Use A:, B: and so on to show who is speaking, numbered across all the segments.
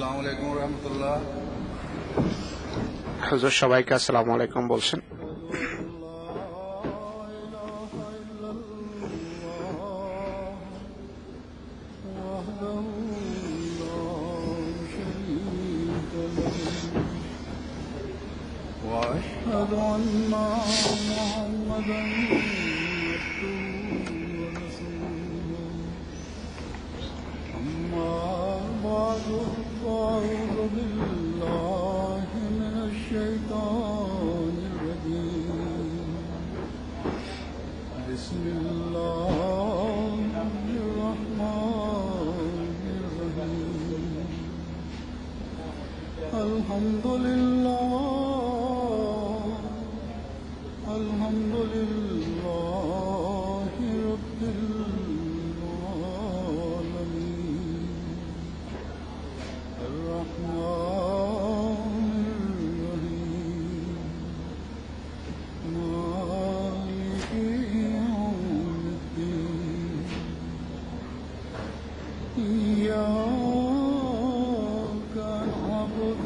A: আসসালামু আলাইকুম রহমতুল্লাহ।
B: হুজুর সবাইকে আসসালামু আলাইকুম বলছেন।
A: وأشهد أن محمدا عبده ورسوله أما بعد فأعوذ بالله من الشيطان الرجيم بسم الله الرحمن الرحيم الحمد لله رب العالمين الرحمن الرحيم مالك يوم الدين إياك نعبد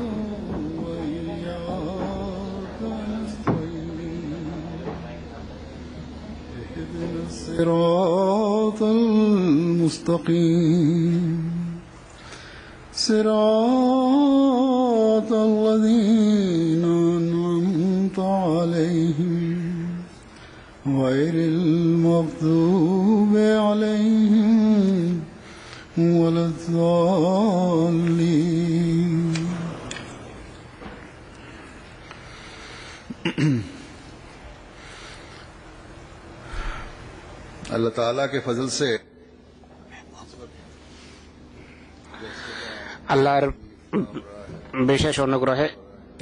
A: وإياك نستعين اهدنا الصراط المستقيم صراط الذين أنعمت عليهم غير المغضوب عليهم ولا الضالين अल्लाह ताला के फजल से
B: আল্লাহর বিশেষ অনুগ্রহে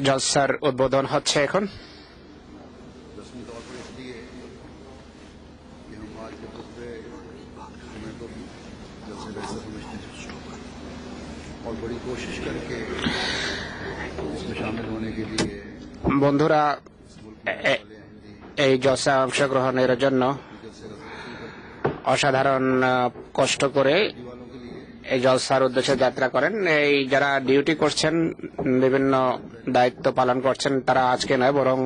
B: জলসার উদ্বোধন হচ্ছে এখন।
A: रस्मी तौर पर इसलिए कि हम आज के खुतबे हमें तो जलसे का हिस्सा समझते हैं और बड़ी कोशिश करके इसमें शामिल होने के लिए
B: বন্ধুরা
A: इस मुल्क में
B: এ- এই জলসা অংশগ্রহণের জন্য
A: जलसे का
B: অসাধারণ কষ্ট করে
A: वालों के लिए
B: এই জলসার উদ্দেশ্যে যাত্রা করেন। এই যারা ডিউটি করছেন, বিভিন্ন দায়িত্ব পালন করছেন, তারা আজকে নয় বরং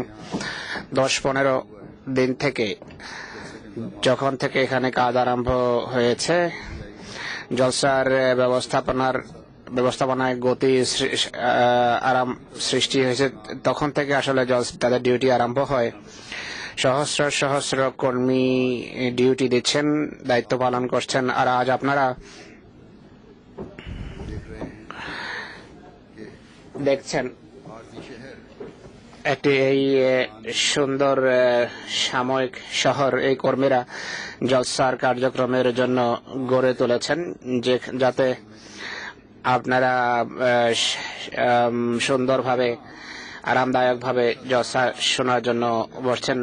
B: 10-15 দিন থেকে, যখন থেকে এখানে কাজ আরম্ভ হয়েছে, জলসার ব্যবস্থাপনায় গতি আরাম সৃষ্টি হয়েছে, তখন থেকে আসলে তাদের ডিউটি আরম্ভ হয়। সহস্র সহস্র কর্মী ডিউটি দিচ্ছেন, দায়িত্ব পালন করছেন। আর আজ আপনারা দেখছেন
A: भारतीय शहर
B: একটি এই সুন্দর সাময়িক শহর এই কর্মীরা জলসার কার্যক্রমের জন্য গড়ে তুলেছেন, যাতে আপনারা সুন্দরভাবে আরামদায়কভাবে জলসা শোনার জন্য বসছেন।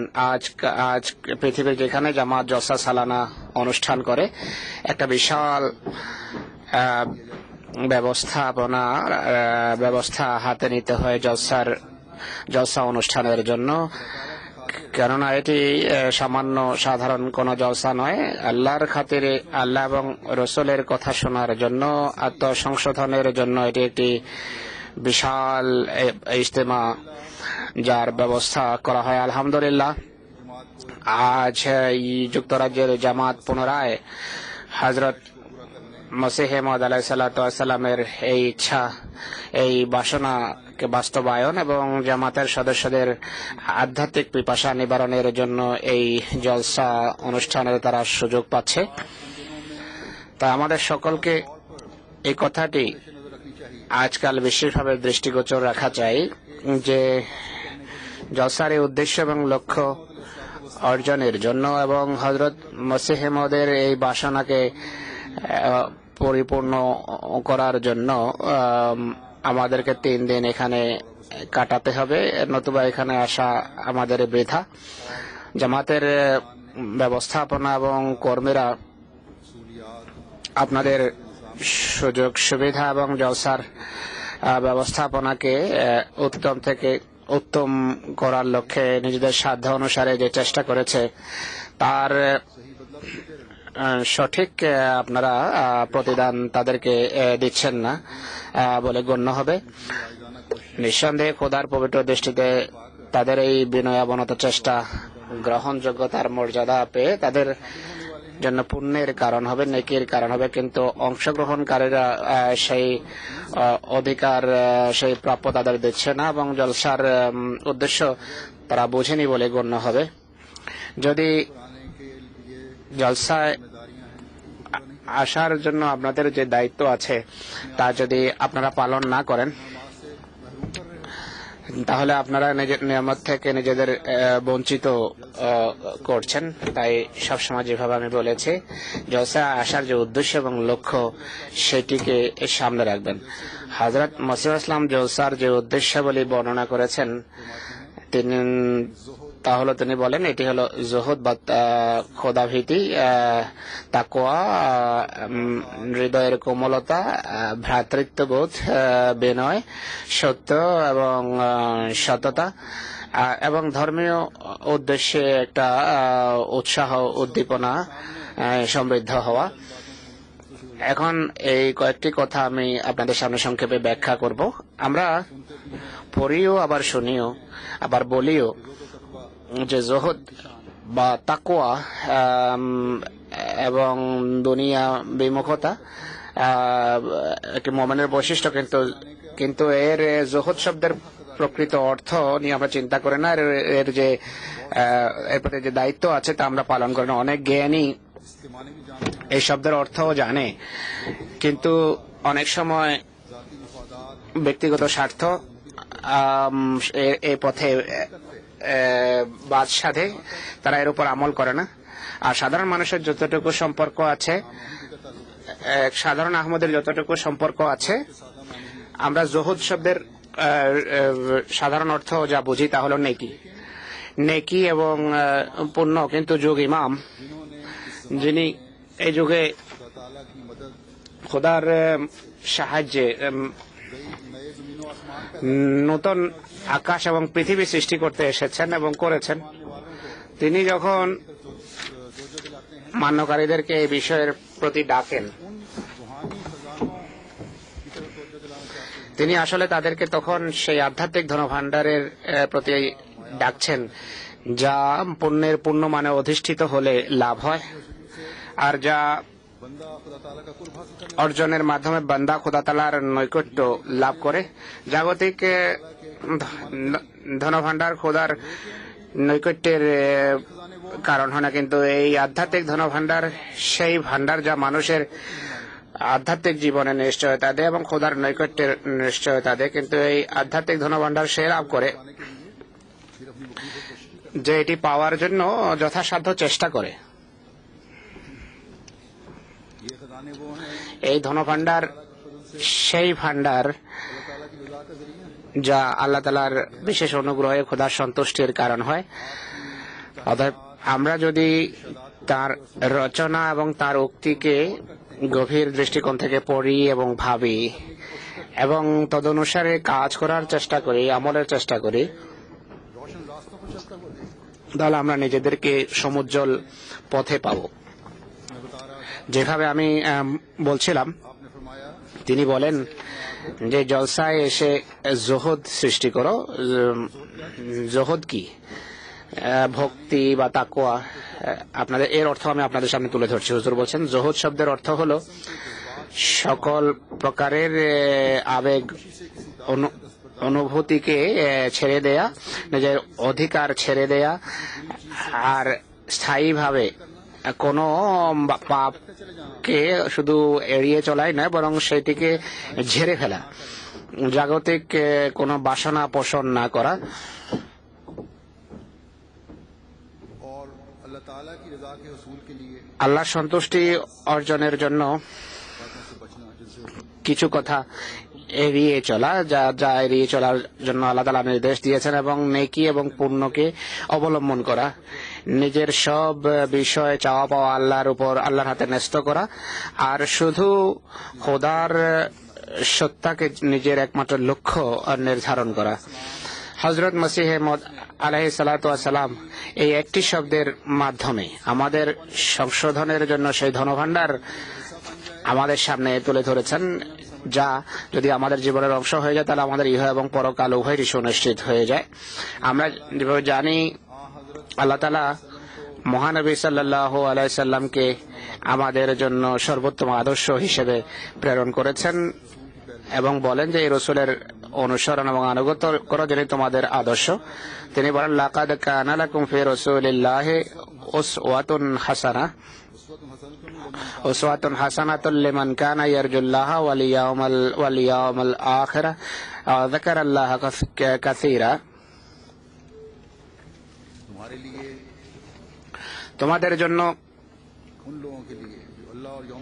B: আজ পৃথিবীর যেখানে জামাত জলসা সালানা অনুষ্ঠান করে, একটা বিশাল ব্যবস্থা হাতে নিতে হয় জলসা অনুষ্ঠানের জন্য, কেননা এটি সামান্য সাধারণ কোনো জলসা নয়। আল্লাহর খাতিরে, আল্লাহ এবং রসুলের কথা শোনার জন্য, আত্মসংশোধনের জন্য এটি একটি বিশাল ইজতেমা যার ব্যবস্থা করা হয়। আলহামদুলিল্লাহ, আজ এই যুক্তরাজ্যের জামাত পুনরায় হযরত মসিহ মউদ আলাইহিস সালাতু ওয়াস সালামের এই ইচ্ছা, এই বাসনাকে বাস্তবায়ন এবং জামাতের সদস্যদের আধ্যাত্মিক পিপাসা নিবারণের জন্য এই জলসা অনুষ্ঠানের তারা সুযোগ পাচ্ছে। তা আমাদের সকলকে এই কথাটি আজকাল বিশেষভাবে দৃষ্টিগোচর রাখা চাই যে জলসার এই উদ্দেশ্য এবং লক্ষ্য অর্জনের জন্য এবং হযরত মসিহ মউদের এই বাসনাকে পরিপূর্ণ করার জন্য আমাদেরকে 3 দিন এখানে কাটাতে হবে, নতুবা এখানে আসা আমাদের বৃথা। জামাতের ব্যবস্থাপনা এবং কর্মীরা আপনাদের সুযোগ সুবিধা এবং জলসার ব্যবস্থাপনাকে উত্তম করার লক্ষ্যে নিজেদের সাধ্য অনুসারে যে চেষ্টা করেছে, তার সঠিক আপনারা প্রতিদান তাদেরকে দিচ্ছেন না বলে গণ্য হবে। নিঃসন্দেহে খোদার পবিত্র দৃষ্টিতে তাদের এই বিনয়াবনত চেষ্টা গ্রহণযোগ্যতার মর্যাদা পেয়ে তাদের জন্য পুণ্যের কারণ হবে, নেকির কারণ হবে, কিন্তু অংশগ্রহণকারীরা সেই অধিকার, সেই প্রাপ্য তাদের দিচ্ছে না এবং জলসার উদ্দেশ্য তারা বোঝেনি বলে গণ্য হবে। যদি জলসায় আসার জন্য আপনাদের যে দায়িত্ব আছে তা যদি আপনারা পালন না করেন তাহলে আপনারা নিজের নিয়ামত থেকে নিজেদের বঞ্চিত করছেন। তাই সবসময় যেভাবে আমি বলেছি, জলসা আসার যে উদ্দেশ্য এবং লক্ষ্য সেটিকে সামনে রাখবেন। হযরত মসিহ ইসলাম জলসার যে উদ্দেশ্যাবলী বর্ণনা করেছেন তা হলো, তিনি বলেন এটি হলো জুহুদ বা খোদাভীতি, তাকওয়া, হৃদয়ের কোমলতা, ভ্রাতৃত্ববোধ, বিনয়, সত্য এবং সততা এবং ধর্মীয় উদ্দেশ্যে একটা উৎসাহ, উদ্দীপনা, সমৃদ্ধ হওয়া। এখন এই কয়েকটি কথা আমি আপনাদের সামনে সংক্ষেপে ব্যাখ্যা করব। আমরা পড়িও আবার শুনিও আবার বলিও যে জুহুদ বা তাকওয়া এবং দুনিয়া বিমুখতা একটি মুমিনের বৈশিষ্ট্য, কিন্তু এর জুহুদ শব্দের প্রকৃত অর্থ নিয়ে আমরা চিন্তা করি না। এর যে এর প্রতি যে দায়িত্ব আছে তা আমরা পালন করি না। অনেক জ্ঞানী এই শব্দের অর্থও জানে, কিন্তু অনেক সময় ব্যক্তিগত স্বার্থ এই পথে বাদ সাধে, তারা এর উপর আমল করে না। আর সাধারণ মানুষের যতটুকু সম্পর্ক আছে, সাধারণ আহমদের যতটুকু সম্পর্ক আছে, আমরা জুহুদ শব্দের সাধারণ অর্থ যা বুঝি তা হলো নেকি এবং পুণ্য। কিন্তু যুগ ইমাম, যিনি এই যুগে খোদার সাহায্যে নতুন আকাশ এবং পৃথিবী সৃষ্টি করতে এসেছেন এবং করেছেন, তিনি যখন মান্যকারীদেরকে এই বিষয়ের প্রতি ডাকেন, তিনি আসলে তাদেরকে তখন সেই আধ্যাত্মিক ধনভাণ্ডারের প্রতি ডাকছেন যা পুণ্যের পূর্ণ মানে অধিষ্ঠিত হলে লাভ হয়, আর যা অর্জনের মাধ্যমে বান্দা খোদা তাআলার নৈকট্য লাভ করে। জাগতিক ধনভাণ্ডার খোদার নৈকট্যের কারণ হয় না, কিন্তু এই আধ্যাত্মিক ধনভাণ্ডার সেই ভাণ্ডার যা মানুষের আধ্যাত্মিক জীবনে নিশ্চয়তা দেয় এবং খোদার নৈকট্যের নিশ্চয়তা দেয়। কিন্তু এই আধ্যাত্মিক ধনভাণ্ডার সে লাভ করে যে এটি পাওয়ার জন্য যথাসাধ্য চেষ্টা করে। এই ধনভাণ্ডার সেই ভাণ্ডার যা আল্লাহ তাআলার বিশেষ অনুগ্রহে খোদার সন্তুষ্টির কারণ হয়। অতএব আমরা যদি তার রচনা এবং তার উক্তিকে গভীর দৃষ্টিকোণ থেকে পড়ি এবং ভাবি এবং তদনুসারে কাজ করার চেষ্টা করি, আমলের চেষ্টা করি, তাহলে আমরা নিজেদেরকে সমুজ্জ্বল পথে পাব। যেভাবে আমি বলছিলাম, তিনি বলেন যে জলসায় এসে জুহুদ সৃষ্টি করো। জুহুদ কি? ভক্তি বা তাকওয়া। আপনাদের এর অর্থ আমি আপনাদের সামনে তুলে ধরছি। হুজুর বলছেন জুহুদ শব্দের অর্থ হলো সকল প্রকারের আবেগ, অনুভূতিকে ছেড়ে দেয়া, নিজের অধিকার ছেড়ে দেয়া, আর স্থায়ীভাবে কোনো পাপকে শুধু এড়িয়ে চলাই নয়, বরং সেটিকে ঝেড়ে ফেলা, জাগতিক কোনো বাসনা পোষণ না করা, আল্লাহর সন্তুষ্টি অর্জনের জন্য কিছু কথা এড়িয়ে চলা, যা এড়িয়ে চলার জন্য আল্লাহ তাআলা নির্দেশ দিয়েছেন, এবং নেকি এবং পুণ্যকে অবলম্বন করা, নিজের সব বিষয় চাওয়া পাওয়া আল্লাহর উপর, আল্লাহর হাতে ন্যস্ত করা, আর শুধু খোদার সত্তাকে নিজের একমাত্র লক্ষ্য নির্ধারণ করা। হযরত মসিহ মউদ আলাইহিস সালাতু ওয়াস সালাম এই একটি শব্দের মাধ্যমে আমাদের সংশোধনের জন্য সেই ধনভাণ্ডার আমাদের সামনে তুলে ধরেছেন, যা যদি আমাদের জীবনের অংশ হয়ে যায় তাহলে আমাদের ইহ এবং পরকাল উভয়ই সুনিশ্চিত হয়ে যায়। আমরা যেভাবে জানি আল্লাহ তাআলা মহানবী সাল্লাল্লাহু আলাইহি সাল্লামকে আমাদের জন্য সর্বোত্তম আদর্শ হিসেবে প্রেরণ করেছেন এবং বলেন যে এই রাসূলের অনুসরণ এবং আনুগত্য করা যিনি তোমাদের আদর্শ। তিনি বলেন লাকাদ কানা লাকুম ফি রাসূলিল্লাহি উসওয়াতুন হাসানাতুন লিমান কানা ইয়ারজুল্লাহা ওয়াল ইয়াউমাল আখিরা ওয়া যাকারাল্লাহা কাসীরা। তোমাদের জন্য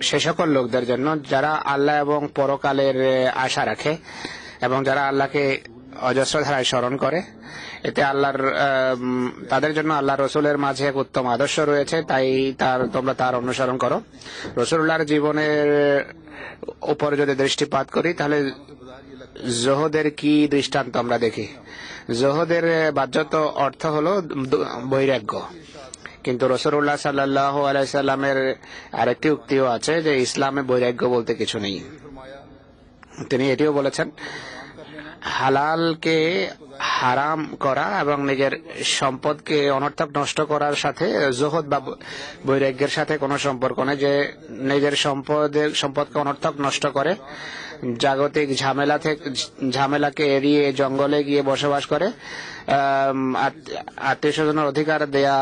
B: সে সকল লোকদের জন্য যারা আল্লাহ এবং পরকালের আশা রাখে এবং যারা আল্লাহকে অজস্র ধারায় স্মরণ করে, এতে তাদের জন্য আল্লাহ রসুলের মাঝে এক উত্তম আদর্শ রয়েছে। তাই তোমরা তার অনুসরণ করো। রসুল্লাহর জীবনের উপর যদি দৃষ্টিপাত করি তাহলে জোহদের কি দৃষ্টান্ত আমরা দেখি। জোহদের বাহ্যত অর্থ হলো বৈরাগ্য, কিন্তু রাসূলুল্লাহ সাল্লাল্লাহু আলাইহি সাল্লামের আরেকটি উক্তিও আছে যে ইসলামে বৈরাগ্য বলতে কিছু নেই। তিনি এটিও বলেছেন, হালালকে হারাম করা এবং নিজের সম্পদকে অনর্থক নষ্ট করার সাথে জোহদ বা বৈরাগ্যের সাথে কোনো সম্পর্ক নেই। যে নিজের সম্পদকে অনর্থক নষ্ট করে, জাগতিক ঝামেলাকে এড়িয়ে জঙ্গলে গিয়ে বসবাস করে, আত্মীয় স্বজনের অধিকার দেয়া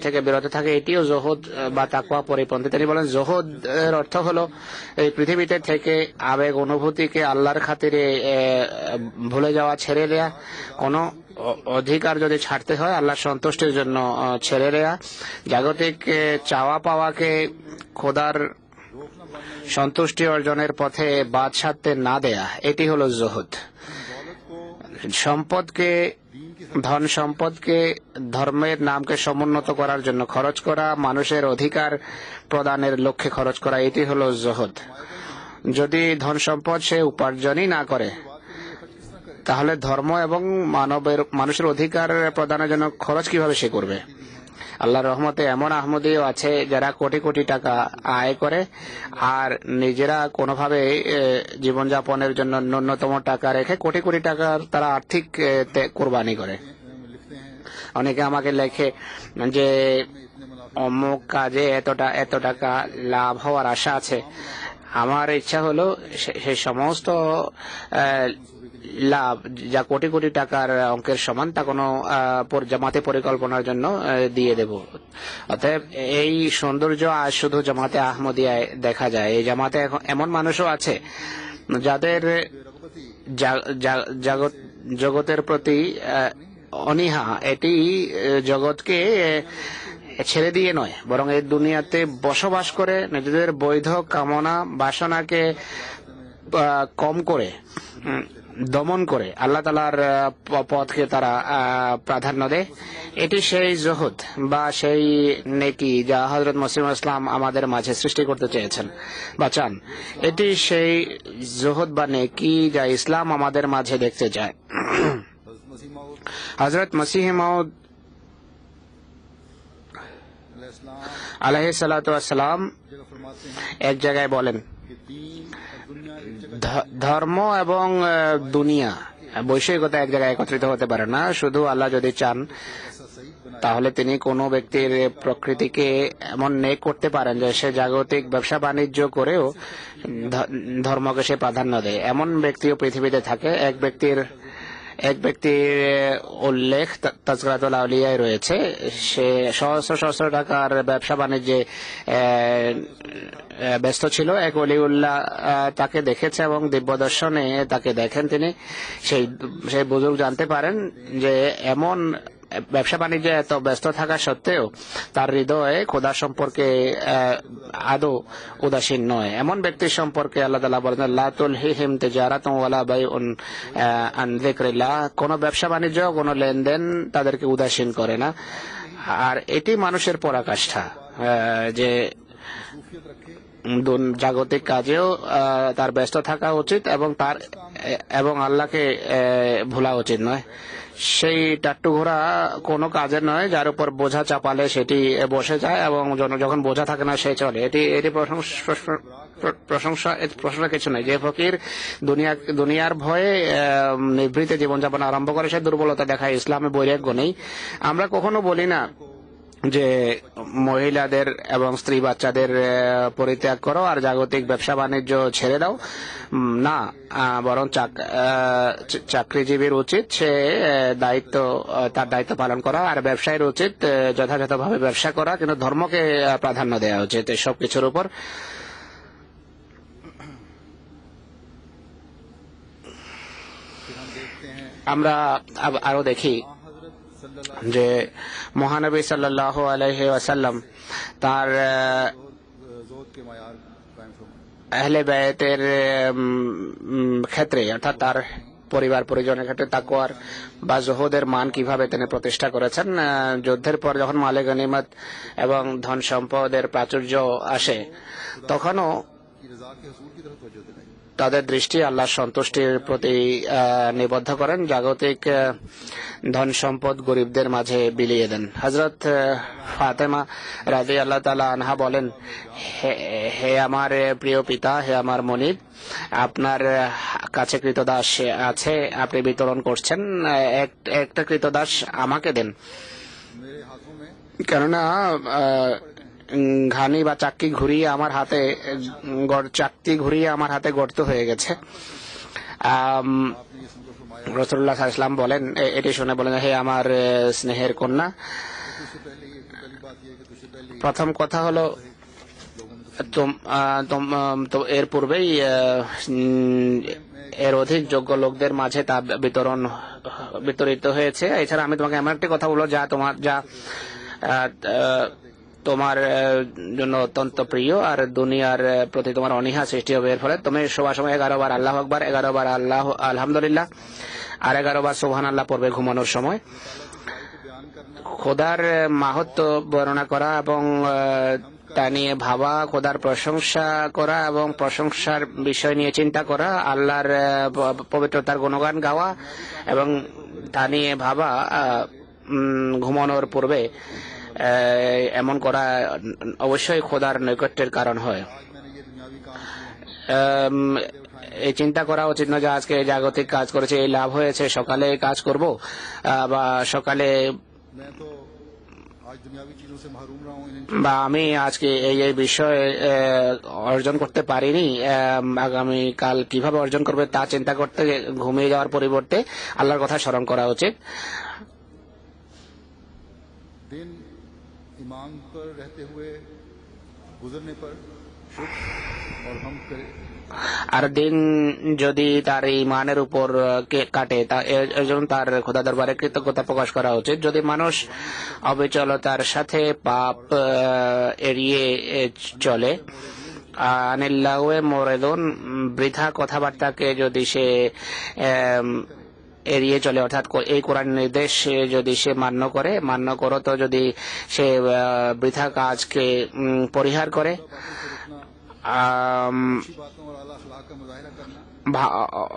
B: থেকে বিরত থাকে, এটিও জোহদ বা তাকওয়া পরিপন্থী। তিনি বলেন জোহদ এর অর্থ হলো এই পৃথিবীতে থেকে আবেগ অনুভূতিকে আল্লাহর খাতিরে ভুলে যাওয়া, ছেড়ে দেয়া। কোনো অধিকার যদি ছাড়তে হয় আল্লাহর সন্তুষ্টির জন্য ছেড়ে দেয়া, জাগতিক চাওয়া পাওয়াকে খোদার সন্তুষ্টি অর্জনের পথে বাদ সাধতে না দেয়া, এটি হলো জোহদ। ধন সম্পদকে ধর্মের নামকে সমুন্নত করার জন্য খরচ করা, মানুষের অধিকার প্রদানের লক্ষ্যে খরচ করা, এটি হলো জোহদ। যদি ধন সম্পদ সে উপার্জনই না করে তাহলে ধর্ম এবং মানুষের অধিকার প্রদানের জন্য খরচ কিভাবে সে করবে? আল্লাহর রহমতে এমন আহমদীও আছে যারা কোটি কোটি টাকা আয় করে আর নিজেরা কোনোভাবে জীবনযাপনের জন্য ন্যূনতম টাকা রেখে কোটি কোটি টাকার তারা আর্থিক কোরবানি করে। অনেকে আমাকে লেখে যে অমুক কাজে এত টাকা লাভ হওয়ার আশা আছে। আমার ইচ্ছা হলো সেই সমস্ত লাভ যা কোটি কোটি টাকার অঙ্কের সমান তা কোনো জামাতে পরিকল্পনার জন্য দিয়ে দেব। অতএব এই সৌন্দর্য আজ শুধু জামাতে আহমদিয়ায় দেখা যায়। এই জামাতে এমন মানুষও আছে যাদের জগতের প্রতি অনীহা, এটি জগৎকে ছেড়ে দিয়ে নয় বরং এই দুনিয়াতে বসবাস করে নিজেদের বৈধ কামনা বাসনাকে কম করে দমন করে আল্লাহ তাআলার পথকে তারা প্রাধান্য দেয়। এটি সেই জোহদ বা সেই নেকি যা হযরত মসিহ ইসলাম আমাদের মাঝে সৃষ্টি করতে চেয়েছেন বা চান। এটি সেই জোহদ বা নেকি যা ইসলাম আমাদের মাঝে দেখতে চায়। হযরত মসিহ মাউদ আলাইহিস সালাতু ওয়াস সালাম এক জায়গায় বলেন, ধর্ম এবং দুনিয়া বৈষয়িকতা এক জায়গায় একত্রিত হতে পারে না। শুধু আল্লাহ যদি চান তাহলে তিনি কোনো ব্যক্তির প্রকৃতিকে এমন নেক করতে পারেন যে সে জাগতিক ব্যবসা বাণিজ্য করেও ধর্মকে সে প্রাধান্য দেয়। এমন ব্যক্তিও পৃথিবীতে থাকে। এক ব্যক্তির উল্লেখ তাজকিরাতুল আউলিয়ায় রয়েছে। সে সহস্র সহস্র টাকার ব্যবসা বাণিজ্যে ব্যস্ত ছিল। এক ওলিউল্লাহ তাকে দেখেছে এবং দিব্য দর্শনে তাকে দেখেন। তিনি সেই বুজুর্গ জানতে পারেন যে এমন ব্যবসা বাণিজ্যে এত ব্যস্ত থাকা সত্ত্বেও তার হৃদয়ে খোদা সম্পর্কে আদৌ উদাসীন নয়। এমন ব্যক্তির সম্পর্কে আল্লাহ তাআলা বলেন, লা তুলহিহিম তিজারাতুন ওয়ালা বাইউন আন যিকরিল্লাহ, কোন ব্যবসা বাণিজ্য কোন লেনদেন তাদেরকে উদাসীন করে না। আর এটি মানুষের পরাকাষ্ঠা যে জাগতিক কাজেও তার ব্যস্ত থাকা উচিত এবং তার এবং আল্লাহকে ভোলা উচিত নয়। সেই টাট্টু ঘোড়া কোনো কাজের নয়, যার উপর বোঝা চাপালে সেটি বসে যায় এবং যখন বোঝা থাকে না সে চলে। এটি প্রশংসা কিছু নেই। যে ফকির দুনিয়ার ভয়ে নিভৃতে জীবনযাপন আরম্ভ করে সে দুর্বলতা দেখায়, ইসলামে বৈরাগ্য নেই। আমরা কখনো বলি না যে মহিলাদের এবং স্ত্রী বাচ্চাদের পরিত্যাগ করো আর জাগতিক ব্যবসা বাণিজ্য ছেড়ে দাও, না, বরং চাকরিজীবীর উচিত সে তার দায়িত্ব পালন করা, আর ব্যবসায়ীর উচিত যথাযথভাবে ব্যবসা করা, কিন্তু ধর্মকে প্রাধান্য দেওয়া উচিত সব কিছুর উপর। আমরা আরো দেখি যে মহানবী সাল্লাল্লাহু আলাইহি ওয়াসাল্লাম তার আহলে বায়তের ক্ষেত্রে, অর্থাৎ তার পরিবার পরিজনের ক্ষেত্রে তাকওয়ার বা জুহুদের মান কিভাবে তিনি প্রতিষ্ঠা করেছেন। যুদ্ধের পর যখন মালে গনিমত এবং ধন সম্পদের প্রাচুর্য আসে, তখনও তাদের দৃষ্টি আল্লাহর সন্তুষ্টির প্রতি নিবদ্ধ করেন, জাগতিক ধন সম্পদ গরিবদের মাঝে বিলিয়ে দেন। হযরত ফাতেমা রাদিয়াল্লাহু তাআলা আনহা বলেন, হে আমার প্রিয় পিতা, হে আমার মনিব, আপনার কাছে কৃতদাস আছে, আপনি বিতরণ করছেন, একটা কৃতদাস আমাকে দেন, কেননা ঘানি বা চাকতি ঘুরিয়ে আমার হাতে গর্ত হয়ে গেছে। রাসূলুল্লাহ সাল্লাল্লাহু আলাইহি ওয়াসাল্লাম বলেন, এটি শুনে বলেন, হে আমার স্নেহের কন্যা, প্রথম কথা হলো এর পূর্বেই এর অধিক যোগ্য লোকদের মাঝে তা বিতরিত হয়েছে। এছাড়া আমি তোমাকে এমন একটি কথা বলবো যা তোমার জন্য অত্যন্ত প্রিয়, আর দুনিয়ার প্রতি তোমার অনীহা সৃষ্টি হবে। এর ফলে তুমি সবার সময় 11 বার আল্লাহু আকবার, 11 বার আলহামদুলিল্লাহ আর 11 বার সুবহানাল্লাহ পড়বে ঘুমানোর সময়। খোদার মাহাত্ম্য বর্ণনা করা এবং তা নিয়ে ভাবা, খোদার প্রশংসা করা এবং প্রশংসার বিষয় নিয়ে চিন্তা করা, আল্লাহর পবিত্রতার গুণগান গাওয়া এবং তা নিয়ে ভাবা ঘুমানোর পূর্বে এমন করা অবশ্যই খোদার নৈকট্যের কারণ হয়। এই চিন্তা করা উচিত না যে আজকে জাগতিক কাজ করেছে, এই লাভ হয়েছে, সকালে কাজ করব, বা সকালে বা আমি আজকে এই বিষয়ে অর্জন করতে পারিনি, আগামী কাল কিভাবে অর্জন করবে তা চিন্তা করতে ঘুমিয়ে যাওয়ার পরিবর্তে আল্লাহর কথা স্মরণ করা উচিত।
A: ईमान पर रहते हुए गुजरने पर शुक्र और हम करे।
B: আর দিন যদি তার ইমানের উপর কাটে, এর জন্য তার খোদা দরবারে কৃতজ্ঞতা প্রকাশ করা উচিত। যদি মানুষ অবিচলতার সাথে পাপ এড়িয়ে চলে, আনিল্লাহে মোরেদুন, বৃথা কথাবার্তাকে যদি সে এড়িয়ে চলে, অর্থাৎ এই কোরআন নির্দেশ যদি সে মান্য করো, তো যদি সে বৃথা কাজকে পরিহার করে,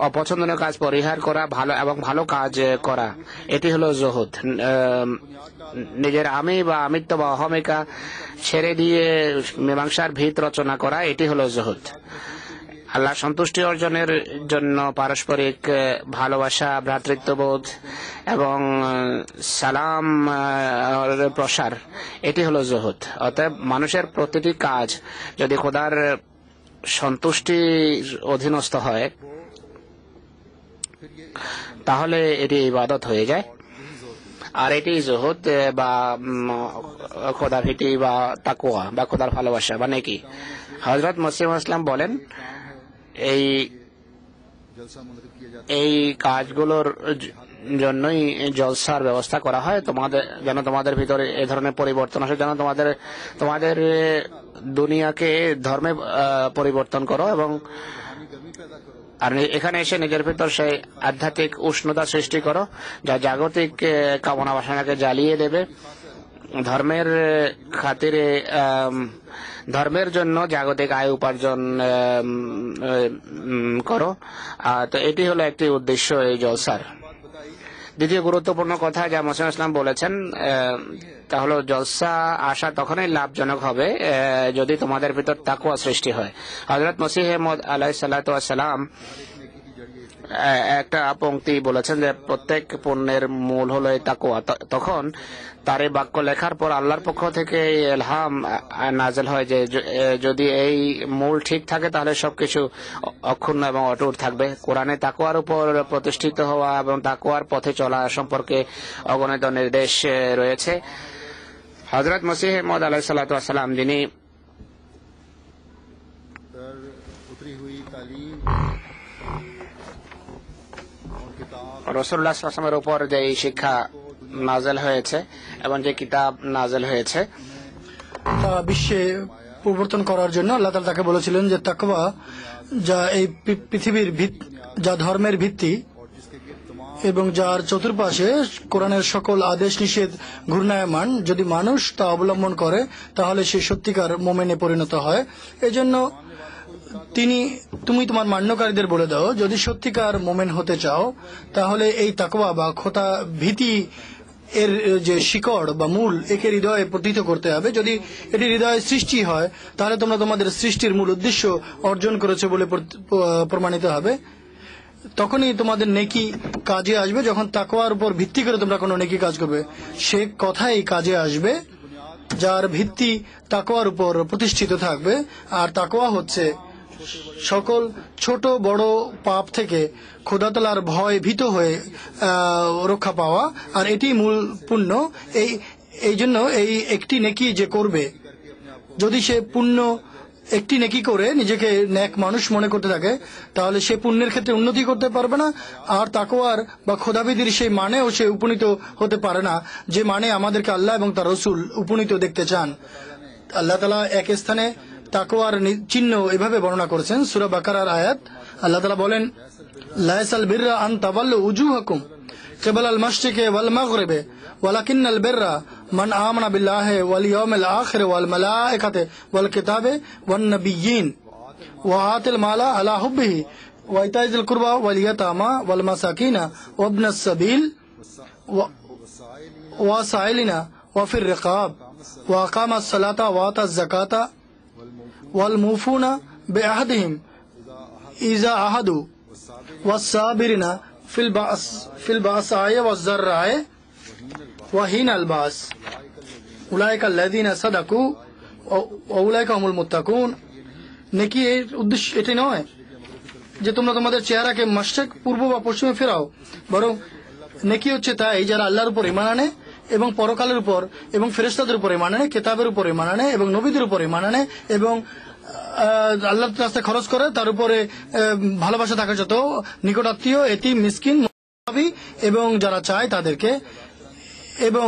B: অপছন্দনীয় কাজ পরিহার করা, ভালো কাজ করা, এটি হলো জুহুদ। নিজের আমি বা আমিত্ব বা অহমিকা ছেড়ে দিয়ে মীমাংসার ভিত রচনা করা, এটি হলো জুহুদ। আল্লাহ সন্তুষ্টি অর্জনের জন্য পারস্পরিক ভালোবাসা, ভ্রাতৃত্ববোধ এবং সালাম প্রসার, এটি হলো জুহুদ। অতএব মানুষের প্রতিটি কাজ যদি খোদার সন্তুষ্টির অধীনস্থ হয়, তাহলে এটি ইবাদত হয়ে যায়, আর এটি জুহুদ বা খোদাভীতি বা তাকওয়া বা খোদার ভালোবাসা বা নেকি। হযরত মুসলিম ইসলাম বলেন, এই কাজগুলোর জন্যই জলসার ব্যবস্থা করা হয়, যেন তোমাদের ভিতরে এ ধরনের পরিবর্তন আসে, যেন তোমাদের দুনিয়াকে ধর্মে পরিবর্তন করো এবং আর এখানে এসে নিজের ভিতর সেই আধ্যাত্মিক উষ্ণতা সৃষ্টি করো যা জাগতিক কামনা বাসনাকে জ্বালিয়ে দেবে। ধর্মের খাতিরে ধর্মের জন্য জাগতিক আয় উপার্জন করো। তো এটি হলো একটি উদ্দেশ্য এই জলসার। দ্বিতীয় গুরুত্বপূর্ণ কথা যা মুসলিম ইসলাম বলেছেন তা হলো জলসা আসা তখনই লাভজনক হবে যদি তোমাদের ভিতর তাকওয়া সৃষ্টি হয়। হযরত মসিহ মউদ আলাইহিস সালাতু ওয়াস সালাম একটা পংক্তি বলেছেন যে প্রত্যেক পণ্যের মূল হলো এই তাকওয়া। তখন তার এই বাক্য লেখার পর আল্লাহর পক্ষ থেকে ইলহাম নাযিল হয় যে যদি এই মূল ঠিক থাকে তাহলে সবকিছু অক্ষুণ্ণ এবং অটুট থাকবে। কোরআনে তাকওয়ার উপর প্রতিষ্ঠিত হওয়া এবং তাকওয়ার পথে চলা সম্পর্কে অগণিত নির্দেশ রয়েছে। হযরত মসিহ মউদ আলাইহিস সালাতু ওয়াস সালাম যিনি রাসূলুল্লাহ সাল্লাল্লাহু আলাইহি ওয়াসাল্লামের উপর যে শিক্ষা নাযিল হয়েছে এবং যে কিতাব নাযিল হয়েছে
C: তা বিশ্বে পরিবর্তন করার জন্য আল্লাহ তাআলা তাকে বলেছিলেন যে তাকওয়া যা এই পৃথিবীর যা ধর্মের ভিত্তি এবং যার চতুর্পাশে কোরআনের সকল আদেশ নিষেধ ঘূর্ণায়মান, যদি মানুষ তা অবলম্বন করে তাহলে সে সত্যিকার মোমেনে পরিণত হয়। এজন্য তুমি তোমার মান্যকারীদের বলে দাও, যদি সত্যিকার মোমেন হতে চাও তাহলে এই তাকওয়া বা খোদা ভীতি এর যে শিকড় বা মূল একে হৃদয়ে পতিত করতে হবে। যদি এটি হৃদয়ে সৃষ্টি হয় তাহলে তোমরা তোমাদের সৃষ্টির মূল উদ্দেশ্য অর্জন করেছে বলে প্রমাণিত হবে। তখনই তোমাদের নেকি কাজে আসবে। যখন তাকওয়ার উপর ভিত্তি করে তোমরা কোনো নেকি কাজ করবে সে কথাই কাজে আসবে যার ভিত্তি তাকওয়ার উপর প্রতিষ্ঠিত থাকবে। আর তাকওয়া হচ্ছে সকল ছোট বড় পাপ থেকে খোদা তাআলার ভয় ভীত হয়ে রক্ষা পাওয়া। আর এটি মূল পুণ্য। এই জন্য এই একটি নেকি যে করবে, যদি সে পুণ্য একটি নেকি করে নিজেকে নেক মানুষ মনে করতে থাকে তাহলে সে পুণ্যের ক্ষেত্রে উন্নতি করতে পারবে না। আর তাকওয়ার বা খোদাবিদির সেই মানেও সে উপনীত হতে পারে না যে মানে আমাদেরকে আল্লাহ এবং তার রাসূল উপনীত দেখতে চান। আল্লাহ তাআলা এক স্থানে তাকওয়ার চিহ্ন এভাবে বর্ণনা করেছেন, সূরা বাকারার আয়াত। আল্লাহ তাআলা বলেন, লাইসাল বিররা আন তাওয়াল্লু উজুহাকুম কিবালাল মাশরিকি ওয়াল মাগরিবি ওয়ালাকিন্নাল বিররা মান আমানা বিল্লাহি ওয়াল ইয়াউমিল আখির ওয়াল মালায়েকাতি ওয়াল কিতাবি ওয়ান নাবিয়্যিন ওয়া আতিল মালা আলা হুব্বিহি ওয়া ইতাইজিল কুরবা ওয়াল ইয়াতামা ওয়াল মাসাকিনা ওয়া ইবনাস সাবিল ওয়া সাইলিনা ওয়া ফির রিকাব ওয়া আকামাস সালাতা ওয়া আতাজ যাকাতা ওয়াল মুফুনা বিআহদিহিম ইযা আহাদু ওয়াস-সাবিরিনা ফিল বাসায়ে ওয়াজ-যাররায়ে ওয়া হিনাল বাস উলাইকা আল্লাযীনা সাদাকু ওয়া উলাইকা হুমুল মুত্তাকুন। নেকি এর উদ্দেশ্য এটি নয় যে তোমরা তোমাদের চেহারাকে মাশরিক পূর্ব বা পশ্চিমে ফেরাও, বরং নেকি হচ্ছে তাই যারা আল্লাহর উপর ঈমান আনে এবং পরকালের উপর এবং ফেরেশতাদের উপর ঈমান আনে, কিতাবের উপর ঈমান আনে এবং নবীদের উপর ঈমান আনে এবং আল্লাহর রাস্তায় খরচ করে, তার উপরে ভালোবাসা থাকা যত নিকট আত্মীয়, এতিম, মিসকিন এবং যারা চায় তাদেরকে এবং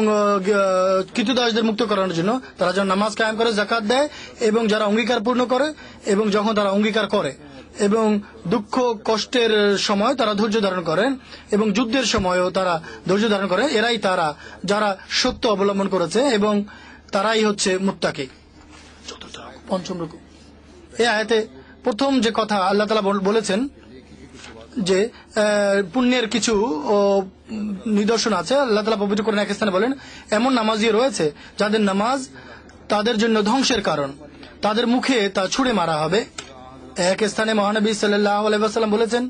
C: কৃতদাসদের মুক্ত করানোর জন্য তারা যেন নামাজ কায়েম করে, যাকাত দেয় এবং যারা অঙ্গীকার পূর্ণ করে এবং যখন তারা অঙ্গীকার করে এবং দুঃখ কষ্টের সময় তারা ধৈর্য ধারণ করেন এবং যুদ্ধের সময়ও তারা ধৈর্য ধারণ করে, এরাই তারা যারা সত্য অবলম্বন করেছে এবং তারাই হচ্ছে মুত্তাকি। পঞ্চম রুকু। এই আয়াতে প্রথম যে কথা আল্লাহ তাআলা বলেছেন যে পুণ্যের কিছু নিদর্শন আছে। আল্লাহ তাআলা পবিত্র কোরআনে এক স্থানে বলেন, এমন নামাজি রয়েছে যাদের নামাজ তাদের জন্য ধ্বংসের কারণ, তাদের মুখে তা ছুঁড়ে মারা হবে। এক স্থানে মহানবী সাল্লাল্লাহু আলাইহি ওয়াসাল্লাম বলেছেন,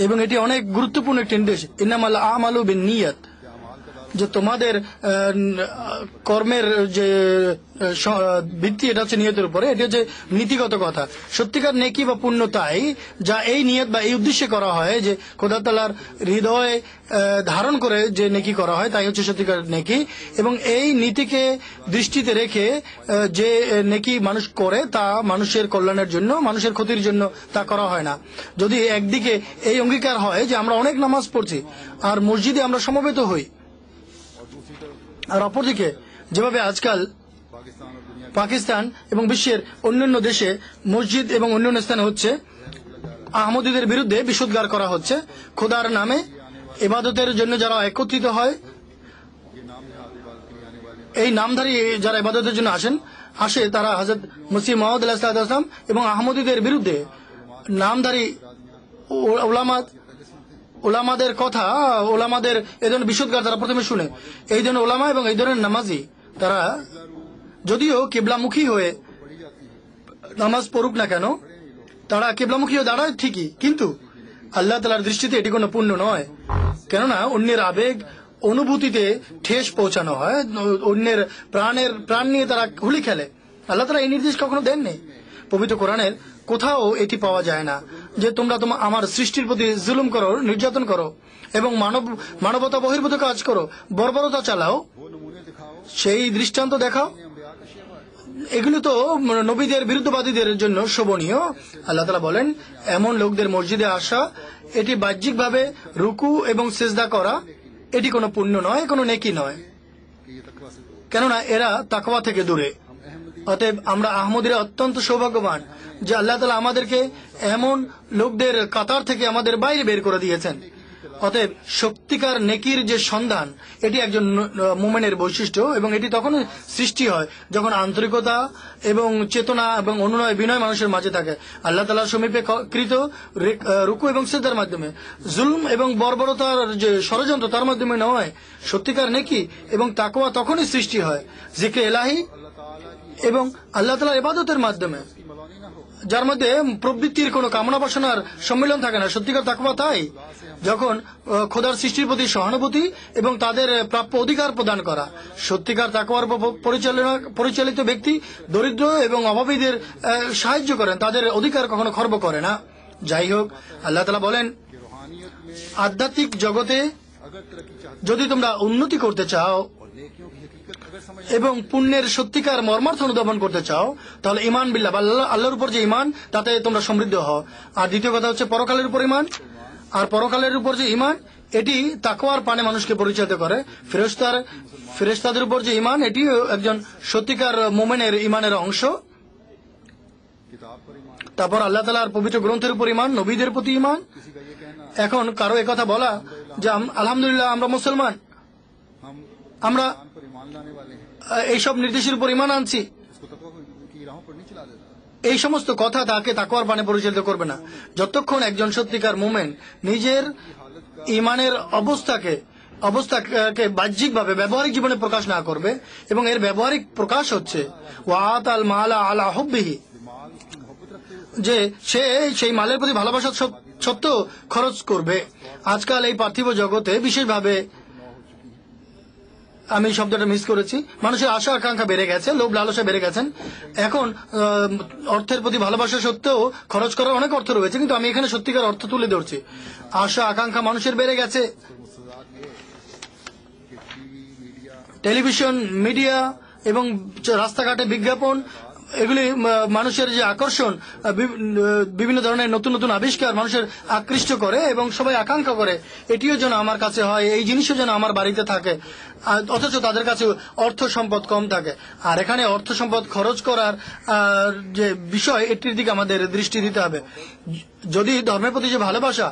C: এবং এটি অনেক গুরুত্বপূর্ণ একটি নির্দেশ, ইন্নামাল আমালু বিন্নিয়াত, যে তোমাদের কর্মের যে ভিত্তি এটা হচ্ছে নিয়তের উপরে। এটি হচ্ছে নীতিগত কথা। সত্যিকার নেকি বা পুণ্য তাই যা এই নিয়ত বা এই উদ্দেশ্যে করা হয় যে খোদা তাআলার হৃদয়ে ধারণ করে যে নেকি করা হয় তাই হচ্ছে সত্যিকার নেকি। এবং এই নীতিকে দৃষ্টিতে রেখে যে নেকি মানুষ করে তা মানুষের কল্যাণের জন্য, মানুষের ক্ষতির জন্য তা করা হয় না। যদি একদিকে এই অঙ্গীকার হয় যে আমরা অনেক নামাজ পড়ছি আর মসজিদে আমরা সমবেত হই, আর অপরদিকে যেভাবে আজকাল পাকিস্তান এবং বিশ্বের অন্যান্য দেশে মসজিদ এবং অন্যান্য স্থানে হচ্ছে আহমদীদের বিরুদ্ধে বিষোদ্গার করা হচ্ছে, খোদার নামে ইবাদতের জন্য যারা একত্রিত হয় এই নামধারী যারা ইবাদতের জন্য আসে তারা হযরত মসিহ মাউদ আলাইহিসসালাম এবং আহমদীদের বিরুদ্ধে নামধারী ওলামাদের কথা, ওলামাদের এই ধরনের বিশুদ্ধগার তারা প্রথমে শুনে। এই ধরনের ওলামা এবং এই ধরনের নামাজি তারা যদিও কিবলামুখী হয়ে নামাজ পড়ুক না কেন, তারা কিবলামুখী হয়ে দাঁড়ায় ঠিকই, কিন্তু আল্লাহ তাআলার দৃষ্টিতে এটি কোনো পুণ্য নয়। কেননা অন্যের আবেগ অনুভূতিতে ঠেস পৌঁছানো হয়, অন্যের প্রাণ নিয়ে তারা হুলি খেলে। আল্লাহ তাআলা এই নির্দেশ কখনো দেননি। পবিত্র কোরআনের কোথাও এটি পাওয়া যায় না যে তোমরা আমার সৃষ্টির প্রতি জুলুম করো, নির্যাতন করো এবং মানবতা বহির্ভূত কাজ করো, বর্বরতা চালাও, সেই দৃষ্টান্ত দেখাও। এগুলো তো নবীদের বিরুদ্ধবাদীদের জন্য শোভনীয়। আল্লাহ তাআলা বলেন, এমন লোকদের মসজিদে আসা, এটি বাহ্যিকভাবে রুকু এবং সিজদা করা, এটি কোনো পুণ্য নয়, কোনো নেকি নয়, কেননা এরা তাকওয়া থেকে দূরে। অতএব আমরা আহমদীরা অত্যন্ত সৌভাগ্যবান যে আল্লাহ তাআলা আমাদেরকে এমন লোকদের কাতার থেকে আমাদের বাইরে বের করে দিয়েছেন। অতএব সত্যিকার নেকির যে সন্ধান, এটি একজন মুমিনের বৈশিষ্ট্য এবং এটি তখন সৃষ্টি হয় যখন আন্তরিকতা এবং চেতনা এবং অনুনয় বিনয় মানুষের মাঝে থাকে। আল্লাহ তাআলার সমীপে কৃত রুকু এবং সিজদার মাধ্যমে, জুলম এবং বর্বরতার যে ষড়যন্ত্র তার মাধ্যমে নয়। সত্যিকার নেকি এবং তাকওয়া তখনই সৃষ্টি হয় জিক্রে ইলাহি এবং আল্লাহ তাআলার ইবাদতের মাধ্যমে, যার মধ্যে প্রবৃত্তির কোনো কামনা বাসনার সম্মিলন থাকে না। সত্যিকার তাকওয়া তাই যখন খোদার সৃষ্টির প্রতি সহানুভূতি এবং তাদের প্রাপ্য অধিকার প্রদান করা। সত্যিকার তাকওয়ার পরিচালিত ব্যক্তি দরিদ্র এবং অভাবীদের সাহায্য করেন, তাদের অধিকার কখনো খর্ব করে না। যাই হোক, আল্লাহ তাআলা বলেন, আধ্যাত্মিক জগতে যদি তোমরা উন্নতি করতে চাও এবং পুণ্যের সত্যিকার মর্মার্থ অনুধাবন করতে চাও, তাহলে ইমান বিল্লাহ, আল্লাহর উপর যে ইমান, তাতে তোমরা সমৃদ্ধ হও। আর দ্বিতীয় কথা হচ্ছে পরকালের উপর ইমান। আর পরকালের উপর যে ইমান, এটি তাকওয়ার পানে মানুষকে পরিচালিত করে। ফেরেশতাদের উপর যে ইমান, এটি একজন সত্যিকার মুমিনের ইমানের অংশ। তারপর আল্লাহ তাআলার পবিত্র গ্রন্থের উপর ইমান, নবীদের প্রতি ইমান। এখন কারো একথা বলা যে আলহামদুলিল্লাহ আমরা মুসলমান, আমরা এইসব নির্দেশের উপর ইমান আনছি, এই সমস্ত কথা তাকে তাকওয়ার পানে পরিচালিত করবে না যতক্ষণ একজন সত্যিকার মুমিন নিজের ইমানের অবস্থাকে বাহ্যিকভাবে ব্যবহারিক জীবনে প্রকাশ না করবে। এবং এর ব্যবহারিক প্রকাশ হচ্ছে ওয়াত আল মালা আলা হুব্বিহি, যে সে সেই মালের প্রতি ভালোবাসা সত্ত্বেও খরচ করবে। আজকাল এই পার্থিব জগতে বিশেষভাবে, আমি শব্দটা মিস করেছি, মানুষের আশা আকাঙ্ক্ষা বেড়ে গেছে, লোভ লালসা বেড়ে গেছেন। এখন অর্থের প্রতি ভালোবাসা সত্ত্বেও খরচ করার অনেক অর্থ রয়েছে, কিন্তু আমি এখানে সত্যিকার অর্থ তুলে ধরছি। আশা আকাঙ্ক্ষা মানুষের বেড়ে গেছে। টেলিভিশন, মিডিয়া এবং রাস্তাঘাটে বিজ্ঞাপন, এগুলি মানুষের যে আকর্ষণ, বিভিন্ন ধরনের নতুন নতুন আবিষ্কার মানুষের আকৃষ্ট করে এবং সবাই আকাঙ্ক্ষা করে এটিও যেন আমার কাছে হয়, এই জিনিসও যেন আমার বাড়িতে থাকে, অথচ তাদের কাছে অর্থ সম্পদ কম থাকে। আর এখানে অর্থ সম্পদ খরচ করার যে বিষয়, এটির দিকে আমাদের দৃষ্টি দিতে হবে। যদি ধর্মের প্রতি যে ভালোবাসা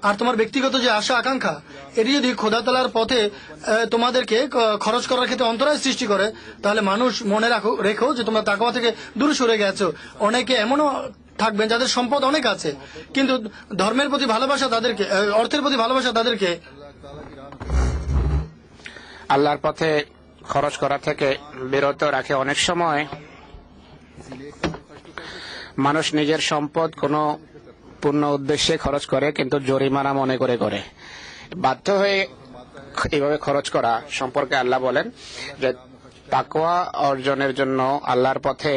C: আর তোমার ব্যক্তিগত যে আশা আকাঙ্ক্ষা, এটি যদি খোদা তাআলার পথে তোমাদেরকে খরচ করার ক্ষেত্রে অন্তরায় সৃষ্টি করে, তাহলে মানুষ মনে রেখো যে তোমরা তাকওয়া থেকে দূরে সরে গেছো। অনেকে এমনও থাকবেন যাদের সম্পদ অনেক আছে, কিন্তু ধর্মের প্রতি ভালোবাসা তাদেরকে, অর্থের প্রতি ভালোবাসা তাদেরকে
B: আল্লাহর পথে খরচ করা থেকে বিরত রাখে। অনেক সময় মানুষ নিজের সম্পদ কোনো পূর্ণ উদ্দেশ্যে খরচ করে, কিন্তু জরিমানা মনে করে বাধ্য হয়ে এইভাবে খরচ করা সম্পর্কে আল্লাহ বলেন যে তাকওয়া অর্জনের জন্য আল্লাহর পথে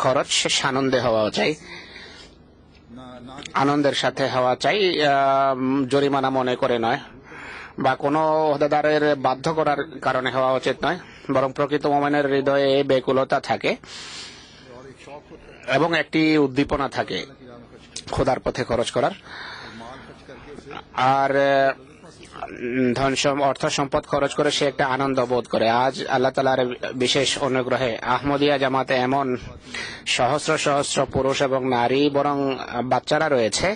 B: খরচ সানন্দে হওয়া চাই, আনন্দের সাথে হওয়া চাই, জরিমানা মনে করে নয়, বা কোনো ওহদাদারের বাধ্য করার কারণে হওয়া উচিত নয়, বরং প্রকৃত মুমিনের হৃদয়ে ব্যাকুলতা থাকে এবং একটি উদ্দীপনা থাকে খোদার পথে খরচ করার। আর অর্থ সম্পদ খরচ করে সে একটা আনন্দ বোধ করে। আজ আল্লাহ তাআলার বিশেষ অনুগ্রহে আহমদিয়া জামাতে এমন সহস্র সহস্র পুরুষ এবং নারী, বরং বাচ্চারা রয়েছে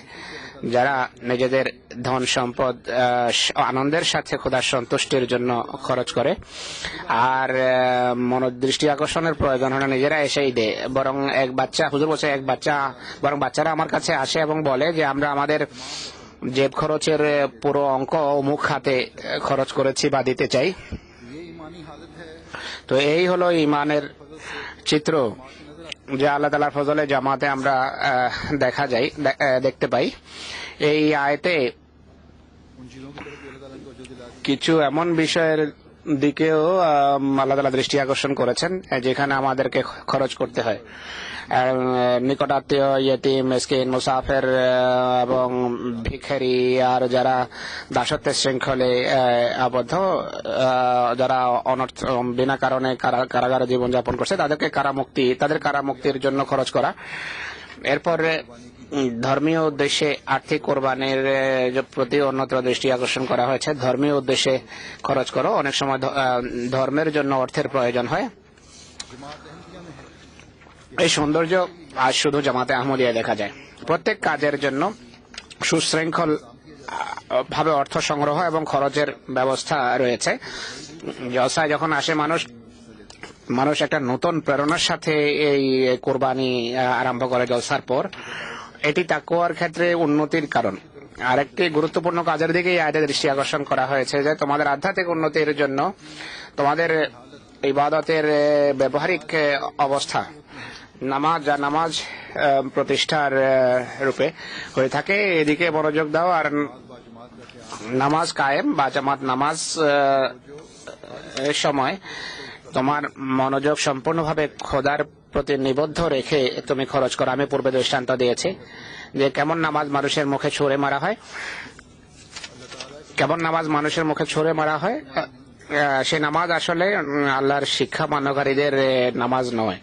B: যারা নিজেদের ধন সম্পদ আনন্দের সাথে খোদার সন্তুষ্টির জন্য খরচ করে, আর মনোদৃষ্টি আকর্ষণের প্রয়োজন হলে নিজেরা এসেই দেয়। বরং এক বাচ্চা, হুজুর বলছে এক বাচ্চা, বরং বাচ্চারা আমার কাছে আসে এবং বলে যে আমরা আমাদের জেব খরচের পুরো অঙ্ক অমুক খাতে খরচ করেছি বা দিতে চাই।
A: ये ईमानी हालत है
B: তো এই হলো ইমানের চিত্র যা আল্লাহ তাআলার ফজলে জামাতে আমরা দেখতে পাই। এই আয়াতে
A: उन चीजों की तरफ भी अल्लाह ताला को जो दिला
B: কিছু এমন বিষয়ের দিকেও আল্লাহ তাআলা দৃষ্টি আকর্ষণ করেছেন যেখানে আমাদেরকে খরচ করতে হয়। নিকটাত্মীয়, ইয়েতিম, মিসকিন, মুসাফির এবং ভিখারি, আর যারা দাসত্বের শৃঙ্খলে আবদ্ধ, যারা অনর্থ বিনা কারণে কারাগারে জীবনযাপন করছে, তাদের কারামুক্তির জন্য খরচ করা। এরপর ধর্মীয় উদ্দেশ্যে আর্থিক কোরবানির প্রতি অন্যত্র দৃষ্টি আকর্ষণ করা হয়েছে। ধর্মীয় উদ্দেশ্যে খরচ করো। অনেক সময় ধর্মের জন্য অর্থের প্রয়োজন হয়। এই সৌন্দর্য আজ শুধু জামাতে আহমদিয়ায় দেখা যায়। প্রত্যেক কাজের জন্য সুশৃঙ্খল ভাবে অর্থ সংগ্রহ এবং খরচের ব্যবস্থা রয়েছে। জলসায় যখন আসে মানুষ একটা নতুন প্রেরণার সাথে এই কোরবানি আরম্ভ করে জলসার পর। এটি তাকওয়ার ক্ষেত্রে উন্নতির কারণ। আরেকটি গুরুত্বপূর্ণ কাজের দিকে এই আয়াতে দৃষ্টি আকর্ষণ করা হয়েছে যে তোমাদের আধ্যাত্মিক উন্নতির জন্য তোমাদের ইবাদতের ব্যবহারিক অবস্থা, নামাজ প্রতিষ্ঠার রূপে হয়ে থাকে, এদিকে মনোযোগ দাও। আর নামাজ কায়েম বা জামাত নামাজ সময় তোমার মনোযোগ সম্পূর্ণভাবে খোদার প্রতি নিবদ্ধ রেখে তুমি খরচ করো। আমি পূর্বে দৃষ্টান্ত দিয়েছি যে কেমন নামাজ মানুষের মুখে ছুঁড়ে মারা হয়, সে নামাজ আসলে আল্লাহর শিক্ষা মান্যকারীদের নামাজ নয়।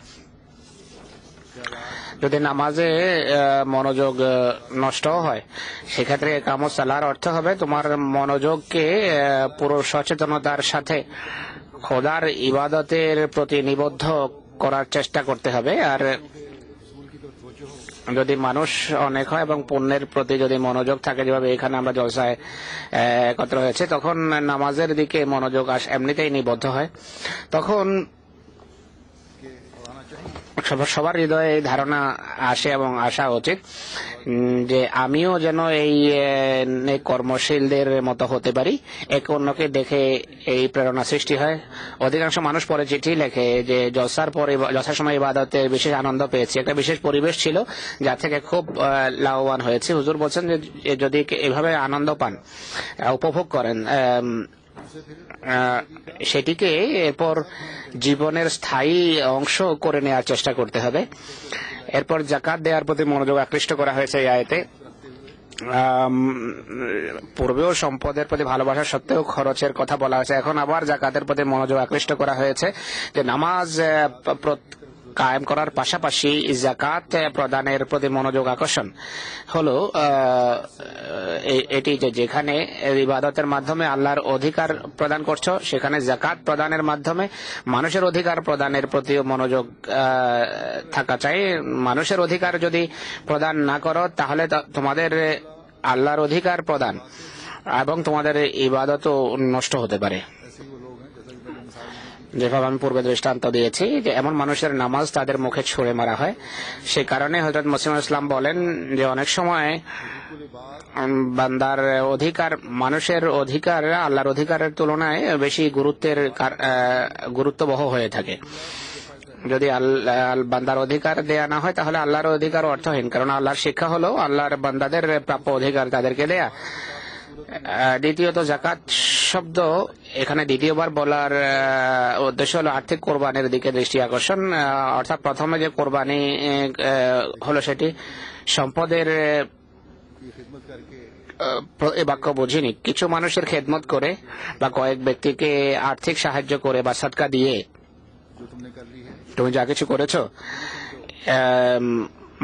B: যদি নামাজে মনোযোগ নষ্ট হয়, সেক্ষেত্রে একামত সালার অর্থ হবে তোমার মনোযোগকে পুরো সচেতনতার সাথে খোদার ইবাদতের প্রতি নিবদ্ধ করার চেষ্টা করতে হবে। আর যদি মানুষ অনেক হয় এবং পুণ্যের প্রতি যদি মনোযোগ থাকে, যেভাবে এখানে আমরা জলসায় একত্র হয়েছে, তখন নামাজের দিকে মনোযোগ এমনিতেই নিবদ্ধ হয়। তখন সবার হৃদয়ে এই ধারণা আসে এবং আসা উচিত যে আমিও যেন এই কর্মশীলদের মতো হতে পারি। একে অন্যকে দেখে এই প্রেরণা সৃষ্টি হয়। অধিকাংশ মানুষ পরে চিঠি লেখে যে জলসার সময় ইবাদতে বিশেষ আনন্দ পেয়েছি, একটা বিশেষ পরিবেশ ছিল যা থেকে খুব লাভবান হয়েছে। হুজুর বলছেন যে যদি এভাবে আনন্দ পান, উপভোগ করেন, সেটিকে এরপর জীবনের স্থায়ী অংশ করে নেওয়ার চেষ্টা করতে হবে। এরপর জাকাত দেওয়ার প্রতি মনোযোগ আকৃষ্ট করা হয়েছে এই আয়াতে। পূর্বেও সম্পদের প্রতি ভালোবাসা সত্ত্বেও খরচের কথা বলা হয়েছে, এখন আবার জাকাতের প্রতি মনোযোগ আকৃষ্ট করা হয়েছে যে নামাজ কায়েম করার পাশাপাশি জাকাত প্রদানের প্রতি মনোযোগ আকর্ষণ হলো এটি যে যেখানে ইবাদতের মাধ্যমে আল্লাহর অধিকার প্রদান করছো, সেখানে জাকাত প্রদানের মাধ্যমে মানুষের অধিকার প্রদানের প্রতিও মনোযোগ থাকা চাই। মানুষের অধিকার যদি প্রদান না করো, তাহলে তোমাদের আল্লাহর অধিকার প্রদান এবং তোমাদের ইবাদতও নষ্ট হতে পারে। যেভাবে আমি পূর্বে দৃষ্টান্ত দিয়েছি যে এমন মানুষের নামাজ তাদের মুখে ছুঁড়ে মারা হয়। সে কারণে হযরত মুসলিম ইসলাম বলেন যে অনেক সময় বান্দার অধিকার, মানুষের অধিকার আল্লাহর অধিকারের তুলনায় বেশি গুরুত্ববহ হয়ে থাকে। যদি বান্দার অধিকার দেয়া না হয়, তাহলে আল্লাহর অধিকার অর্থহীন, কারণ আল্লাহর শিক্ষা হলো আল্লাহর বান্দাদের প্রাপ্য অধিকার তাদেরকে দেয়া। দ্বিতীয়ত জাকাত শব্দ এখানে দ্বিতীয়বার বলার উদ্দেশ্য হলো আর্থিক কোরবানির দিকে দৃষ্টি আকর্ষণ। অর্থাৎ প্রথমে যে কোরবানি হলো সেটি সম্পদের বাক্য বুঝিনি, কিছু মানুষের খেদমত করে বা কয়েক ব্যক্তিকে আর্থিক সাহায্য করে বা সাদকা দিয়ে তুমি যা কিছু করেছো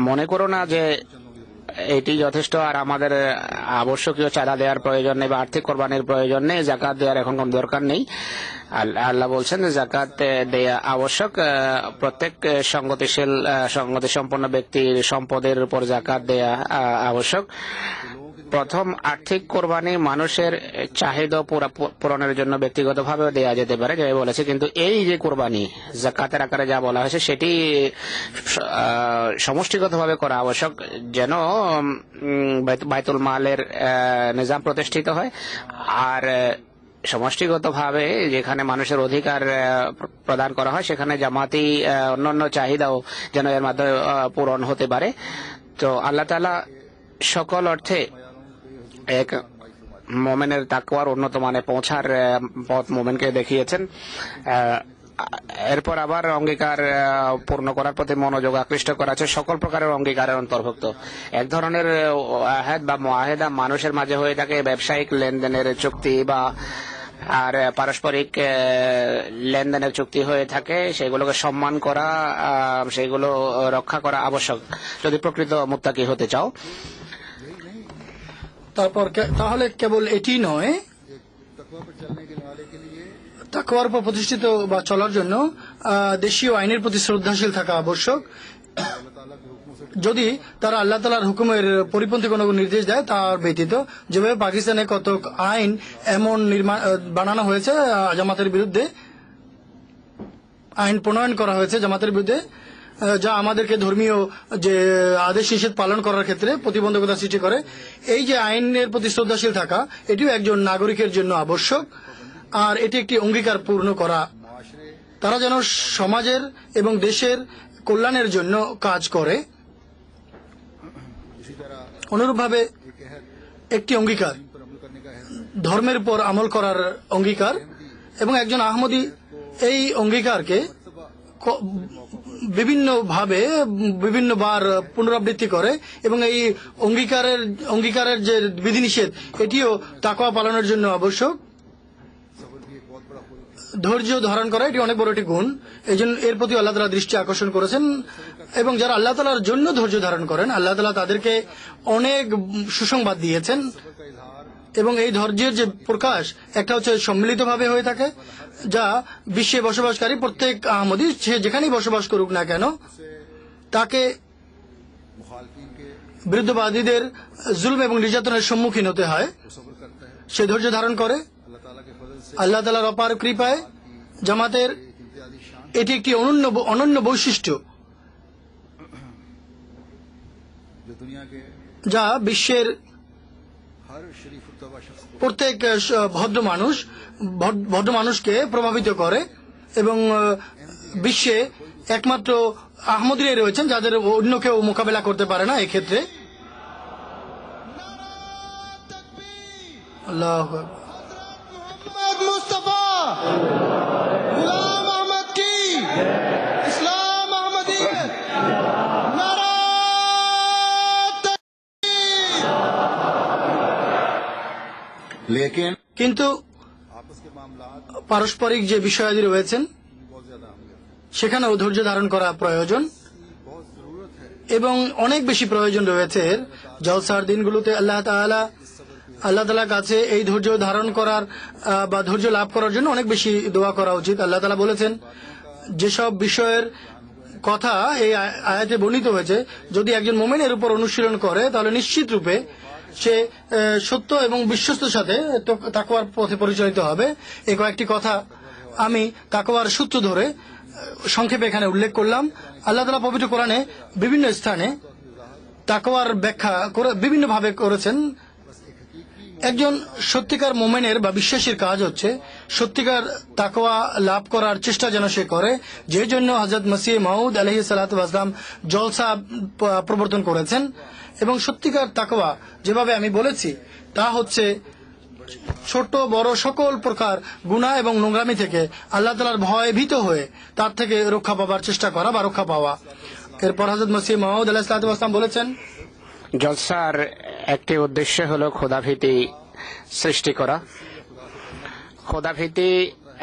B: মনে করো না যে এটি যথেষ্ট আর আমাদের আবশ্যকীয় চাঁদা দেওয়ার প্রয়োজন নেই বা আর্থিক কোরবানির প্রয়োজন নেই, জাকাত দেওয়ার এখন কোনো দরকার নেই। আল্লাহ বলছেন যে জাকাত দেয়া আবশ্যক। প্রত্যেক সংগতি সম্পন্ন ব্যক্তির সম্পদের উপর জাকাত দেয়া আবশ্যক। প্রথম আর্থিক কোরবানি মানুষের চাহিদা পূরণের জন্য ব্যক্তিগতভাবে দেওয়া যেতে পারে, যে বলেছে, কিন্তু এই যে কোরবানি যাকাতের আকারে যা বলা হয়েছে সেটি সমষ্টিগতভাবে করা আবশ্যক, যেন বাইতুল মালের নিজাম প্রতিষ্ঠিত হয়। আর সমষ্টিগতভাবে যেখানে মানুষের অধিকার প্রদান করা হয় সেখানে জামাতি অন্যান্য চাহিদাও যেন এর মাধ্যমে পূরণ হতে পারে। তো আল্লাহ তাআলা সকল অর্থে এক মোমেনের তাকওয়ার উন্নত মানে পৌঁছার পথ মোমেনকে দেখিয়েছেন। এরপর আবার অঙ্গীকার পূর্ণ করার প্রতি মনোযোগ আকৃষ্ট করা আছে সকল প্রকারের অঙ্গীকারের অন্তর্ভুক্ত। এক ধরনের আহাদ বা মুআহাদা মানুষের মাঝে হয়ে থাকে ব্যবসায়িক লেনদেনের চুক্তি বা আর পারস্পরিক লেনদেনের চুক্তি হয়ে থাকে, সেগুলোকে সম্মান করা, সেগুলো রক্ষা করা আবশ্যক যদি প্রকৃত মুত্তাকি হতে চাও।
C: তারপর তাহলে কেবল এটি নয়,
A: तकवा पर चलने के वाले के लिए
C: তাকওয়ার উপর প্রতিষ্ঠিত বা চলার জন্য দেশীয় আইনের প্রতি শ্রদ্ধাশীল থাকা আবশ্যক। যদি তারা আল্লাহ তাআলার হুকুমের পরিপন্থী কোনো নির্দেশ দেয় তার ব্যতীত, যেভাবে পাকিস্তানে কত আইন এমন বানানো হয়েছে জামাতের বিরুদ্ধে, আইন প্রণয়ন করা হয়েছে জামাতের বিরুদ্ধে, যা আমাদেরকে ধর্মীয় যে আদেশ নিষেধ পালন করার ক্ষেত্রে প্রতিবন্ধকতা সৃষ্টি করে। এই যে আইনের প্রতি শ্রদ্ধাশীল থাকা, এটিও একজন নাগরিকের জন্য আবশ্যক। আর এটি একটি অঙ্গীকার পূর্ণ করা, তারা যেন সমাজের এবং দেশের কল্যাণের জন্য কাজ করে। অনুরূপভাবে একটি অঙ্গীকার ধর্মের উপর আমল করার অঙ্গীকার, এবং একজন আহমদী এই অঙ্গীকারকে বিভিন্নবার পুনরাবৃত্তি করে, এবং এই অঙ্গীকারের যে বিধিনিষেধ এটিও তাকওয়া পালনের জন্য আবশ্যক। ধৈর্য ধারণ করা এটি অনেক বড় একটি গুণ, এই জন্য এর প্রতি আল্লাহ তাআলা দৃষ্টি আকর্ষণ করেছেন। এবং যারা আল্লাহ তাআলার জন্য ধৈর্য ধারণ করেন, আল্লাহ তাআলা তাদেরকে অনেক সুসংবাদ দিয়েছেন। এবং এই ধৈর্যের যে প্রকাশ একটা হচ্ছে সম্মিলিতভাবে হয়ে থাকে, যা বিশ্বে বসবাসকারী প্রত্যেক আহমদী সে যেখানেই বসবাস করুক না কেন, তাকে বিরুদ্ধবাদীদের জুলম এবং নির্যাতনের সম্মুখীন হতে হয়। সে ধৈর্য ধারণ করে। আল্লাহ তাআলার অপার কৃপায় জামাতের এটি একটি অনন্য বৈশিষ্ট্য, যা বিশ্বের প্রত্যেক ভদ্র মানুষকে প্রভাবিত করে। এবং বিশ্বে একমাত্র আহমদীরাই রয়েছেন যাদের অন্য কেউ মোকাবেলা করতে পারে না এক্ষেত্রে। আল্লাহু আকবার।
D: मुस्तफा गुलाम अहमद की इस्लाम अहमदियत नारा तकबीर।
A: लेकिन
C: কিন্তু
A: आपस के मामलात
C: পারস্পরিক যে বিষয়াদি রয়েছেন
A: बहुत ज्यादा अहमियत है,
C: সেখানেও ধৈর্য ধারণ করা প্রয়োজন,
A: बहुत जरूरत है।
C: এবং অনেক বেশি প্রয়োজন রয়েছে। জলসার দিনগুলোতে আল্লাহ তাআলার কাছে এই ধৈর্য ধারণ করার বা ধৈর্য লাভ করার জন্য অনেক বেশি দোয়া করা উচিত। আল্লাহ তাআলা বলেছেন, যেসব বিষয়ের কথা এই আয়াতে বর্ণিত হয়েছে, যদি একজন মুমিনের উপর অনুশীলন করে তাহলে নিশ্চিত রূপে সে সত্য এবং বিশ্বস্তের সাথে তাকওয়ার পথে পরিচালিত হবে। এই কয়েকটি কথা আমি তাকওয়ার সূত্র ধরে সংক্ষেপে এখানে উল্লেখ করলাম। আল্লাহ তাআলা পবিত্র কোরআনে বিভিন্ন স্থানে তাকওয়ার ব্যাখ্যা বিভিন্নভাবে করেছেন। একজন সত্যিকার মুমিনের বা বিশ্বাসীর কাজ হচ্ছে সত্যিকার তাকওয়া লাভ করার চেষ্টা যেন সে করে, যে জন্য হযরত মসিহ মাউদ আলাইহিস সালাতু ওয়াস সালাম জলসা প্রবর্তন করেছেন। এবং সত্যিকার তাকওয়া যেভাবে আমি বলেছি তা হচ্ছে ছোট বড় সকল প্রকার গুনাহ এবং নোংরামি থেকে আল্লাহ তাআলার ভয়ে ভীত হয়ে তার থেকে রক্ষা পাবার চেষ্টা করা বা রক্ষা পাওয়া। এরপর হযরত মসিহ মাউদ আলাইহিস সালাতু ওয়াস সালাম বলেছেন,
B: জলসার একটি উদ্দেশ্য হলো খোদাভীতি সৃষ্টি করা। খোদাভীতি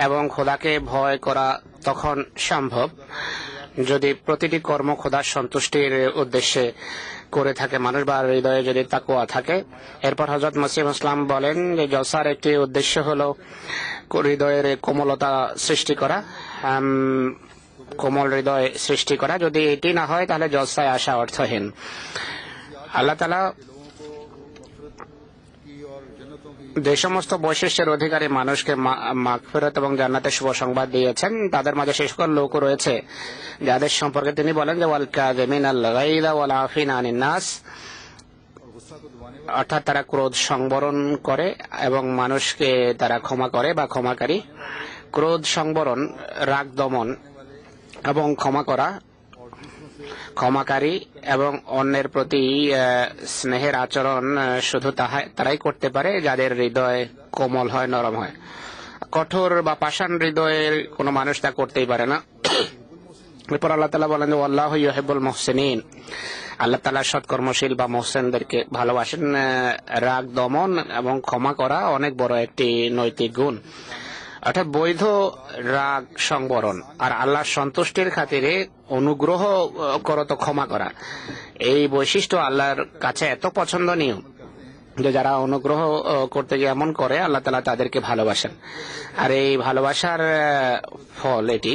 B: এবং খোদাকে ভয় করা তখন সম্ভব যদি প্রতিটি কর্ম খোদার সন্তুষ্টির উদ্দেশ্যে করে থাকে মানুষ, বা হৃদয়ে যদি তাকওয়া থাকে। এরপর হযরত মসিহ ইসলাম বলেন যে জলসার একটি উদ্দেশ্য হলো হৃদয়ের কোমলতা সৃষ্টি করা, কোমল হৃদয় সৃষ্টি করা। যদি এটি না হয় তাহলে জলসায় আসা অর্থহীন। আল্লাহ তাআলা যে সমস্ত বৈশিষ্ট্যের অধিকারী মানুষকে মাগফিরাত এবং জান্নাতের শুভ সংবাদ দিয়েছেন, তাদের মাঝে সেই সকল লোক রয়েছে যাদের সম্পর্কে তিনি বলেন যে ওয়াল কাযিমিনাল গায়যা ওয়াল আফিনা আনিন নাস, অর্থাৎ তারা ক্রোধ সংবরণ করে এবং মানুষকে তারা ক্ষমা করে বা ক্ষমাকারী। ক্রোধ সংবরণ, রাগ দমন এবং ক্ষমা করা, ক্ষমাকারী এবং অন্যের প্রতি স্নেহের আচরণ শুধু তারাই করতে পারে যাদের হৃদয় কোমল হয়, নরম হয়। কঠোর বা পাষাণ হৃদয়ের কোনো মানুষ তা করতেই পারে না। এরপর আল্লাহ তাআলা বলেন যে আল্লাহু ইউহিব্বুল মুহসিনিন, আল্লাহ তাআলা সৎকর্মশীল বা মুহসিনদেরকে ভালোবাসেন। রাগ দমন এবং ক্ষমা করা অনেক বড় একটি নৈতিক গুণ, অর্থাৎ বৈধ রাগ সংবরণ আর আল্লাহর সন্তুষ্টির খাতিরে অনুগ্রহ করত ক্ষমা করা। এই বৈশিষ্ট্য আল্লাহর কাছে এত পছন্দনীয় যে যারা অনুগ্রহ করতে গিয়ে এমন করে, আল্লাহ তাআলা তাদেরকে ভালোবাসেন। আর এই ভালোবাসার ফল এটি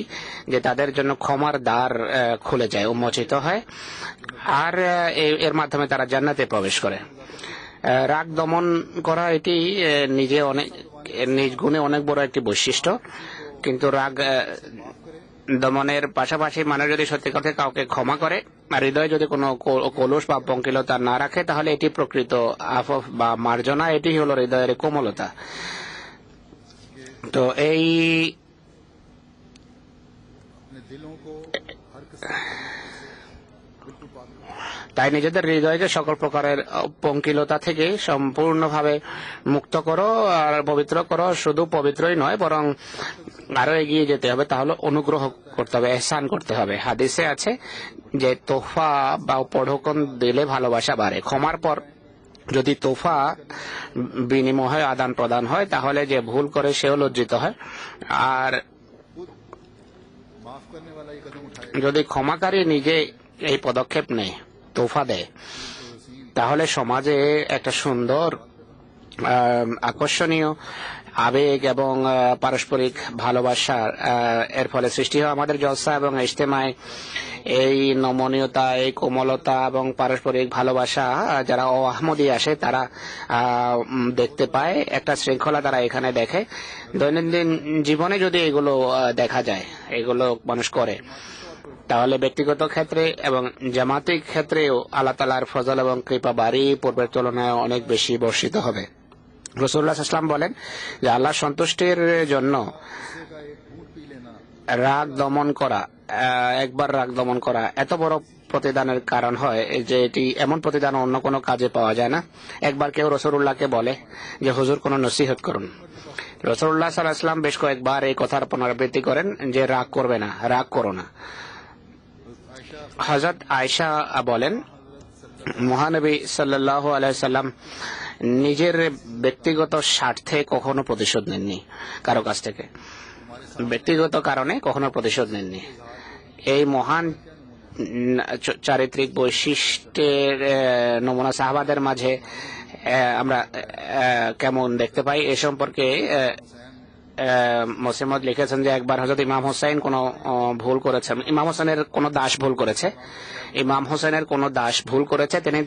B: যে তাদের জন্য ক্ষমার দ্বার খুলে যায়, উন্মোচিত হয়, আর এর মাধ্যমে তারা জান্নাতে প্রবেশ করে। রাগ দমন করা এটি নিজে অনেক নিজ গুণে অনেক বড় একটি বৈশিষ্ট্য, কিন্তু রাগ দমনের পাশাপাশি মানুষ যদি সত্যি কথা কাউকে ক্ষমা করে আর হৃদয়ে যদি কোনো কলুষ বা পঙ্কিলতা না রাখে, তাহলে এটি প্রকৃত আফফ বা মার্জনা, এটি হলো হৃদয়ের কোমলতা। তো এই তাই নিজেদের হৃদয়কে সকল প্রকারের পঙ্কিলতা থেকে সম্পূর্ণভাবে মুক্ত করো আর পবিত্র করো। শুধু পবিত্রই নয়, বরং আরো এগিয়ে যেতে হবে, তাহলে অনুগ্রহ করতে হবে, এহসান করতে হবে। হাদিসে আছে যে তোহফা বা উপঢৌকন দিলে ভালোবাসা বাড়ে। ক্ষমার পর যদি তোহফা বিনিময় আদান প্রদান হয়, তাহলে যে ভুল করে সেও লজ্জিত হয়। আর যদি ক্ষমাকারী নিজে এই পদক্ষেপ নেয়, তোহফা দেয়, তাহলে সমাজে একটা সুন্দর আকর্ষণীয় আবেগ এবং পারস্পরিক ভালোবাসা এর ফলে সৃষ্টি হয়। আমাদের জলসা এবং ইজতেমায় এই নমনীয়তা, এই কোমলতা এবং পারস্পরিক ভালোবাসা যারা আহমদী আসে তারা দেখতে পায়, একটা শৃঙ্খলা তারা এখানে দেখে। দৈনন্দিন জীবনে যদি এগুলো দেখা যায়, এগুলো মানুষ করে, তাহলে ব্যক্তিগত ক্ষেত্রে এবং জামাতিক ক্ষেত্রেও আল্লাহ তাআলার ফজল এবং কৃপা বাড়ি পূর্বের তুলনায় অনেক বেশি বর্ষিত হবে। রাসূলুল্লাহ সাল্লাল্লাহু আলাইহি ওয়াসাল্লাম বলেন যে আল্লাহ সন্তুষ্টির জন্য রাগ দমন করা, একবার রাগ দমন করা এত বড় প্রতিদানের কারণ হয় যে এটি এমন প্রতিদান অন্য কোনো কাজে পাওয়া যায় না। একবার কেউ রাসূলুল্লাহকে বলে যে হুজুর কোনো নসিহত করুন। রাসূলুল্লাহ সাল্লাল্লাহু আলাইহি ওয়াসাল্লাম বেশ কয়েকবার এই কথার পুনরাবৃত্তি করেন যে রাগ করবে না, রাগ করো না। হযরত আয়েশা বলেন মহানবী সাল্লাল্লাহু আলাইহি সাল্লাম নিজের ব্যক্তিগত স্বার্থে কখনো প্রতিশোধ নেননি, কারো কাছ থেকে ব্যক্তিগত কারণে কখনো প্রতিশোধ নেননি। এই মহান চারিত্রিক বৈশিষ্ট্যের নমুনা সাহাবাদের মাঝে আমরা কেমন দেখতে পাই এ সম্পর্কে মুসলিমত লিখেছেন যে একবার হযরত ইমাম হোসেন কোনো ভুল করেছেন, ইমাম হোসেনের কোনো দাস ভুল করেছে, ইমাম হোসেনের কোনো দাস ভুল করেছে, তিনি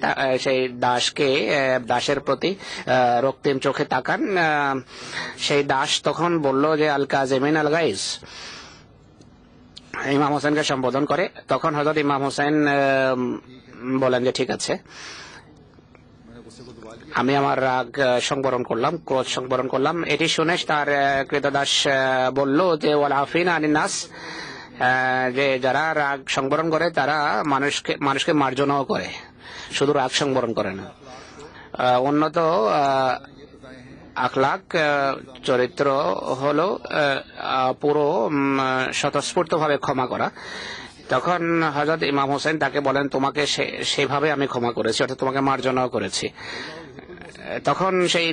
B: সেই দাসের প্রতি রক্তিম চোখে তাকান। সেই দাস তখন বলল যে আল কাযিমিন আল গাইজ, ইমাম হোসেনকে সম্বোধন করে। তখন হযরত ইমাম হোসেন বলেন যে ঠিক আছে, আমি আমার রাগ সংবরণ করলাম, ক্রোধ সংবরণ করলাম। এটি শুনে তার ক্রীতদাস বলল যে ওয়াল আফিনা আনিন নাস, যে যারা রাগ সংবরণ করে তারা মানুষকে মার্জনাও করে, শুধু রাগ সংবরণ করে না। উন্নত আখলাক চরিত্র হলো পুরো স্বতঃস্ফূর্তভাবে ক্ষমা করা। তখন হযরত ইমাম হোসেন তাকে বলেন তোমাকে সেভাবে আমি ক্ষমা করেছি, অর্থাৎ তোমাকে মার্জনাও করেছি। তখন সেই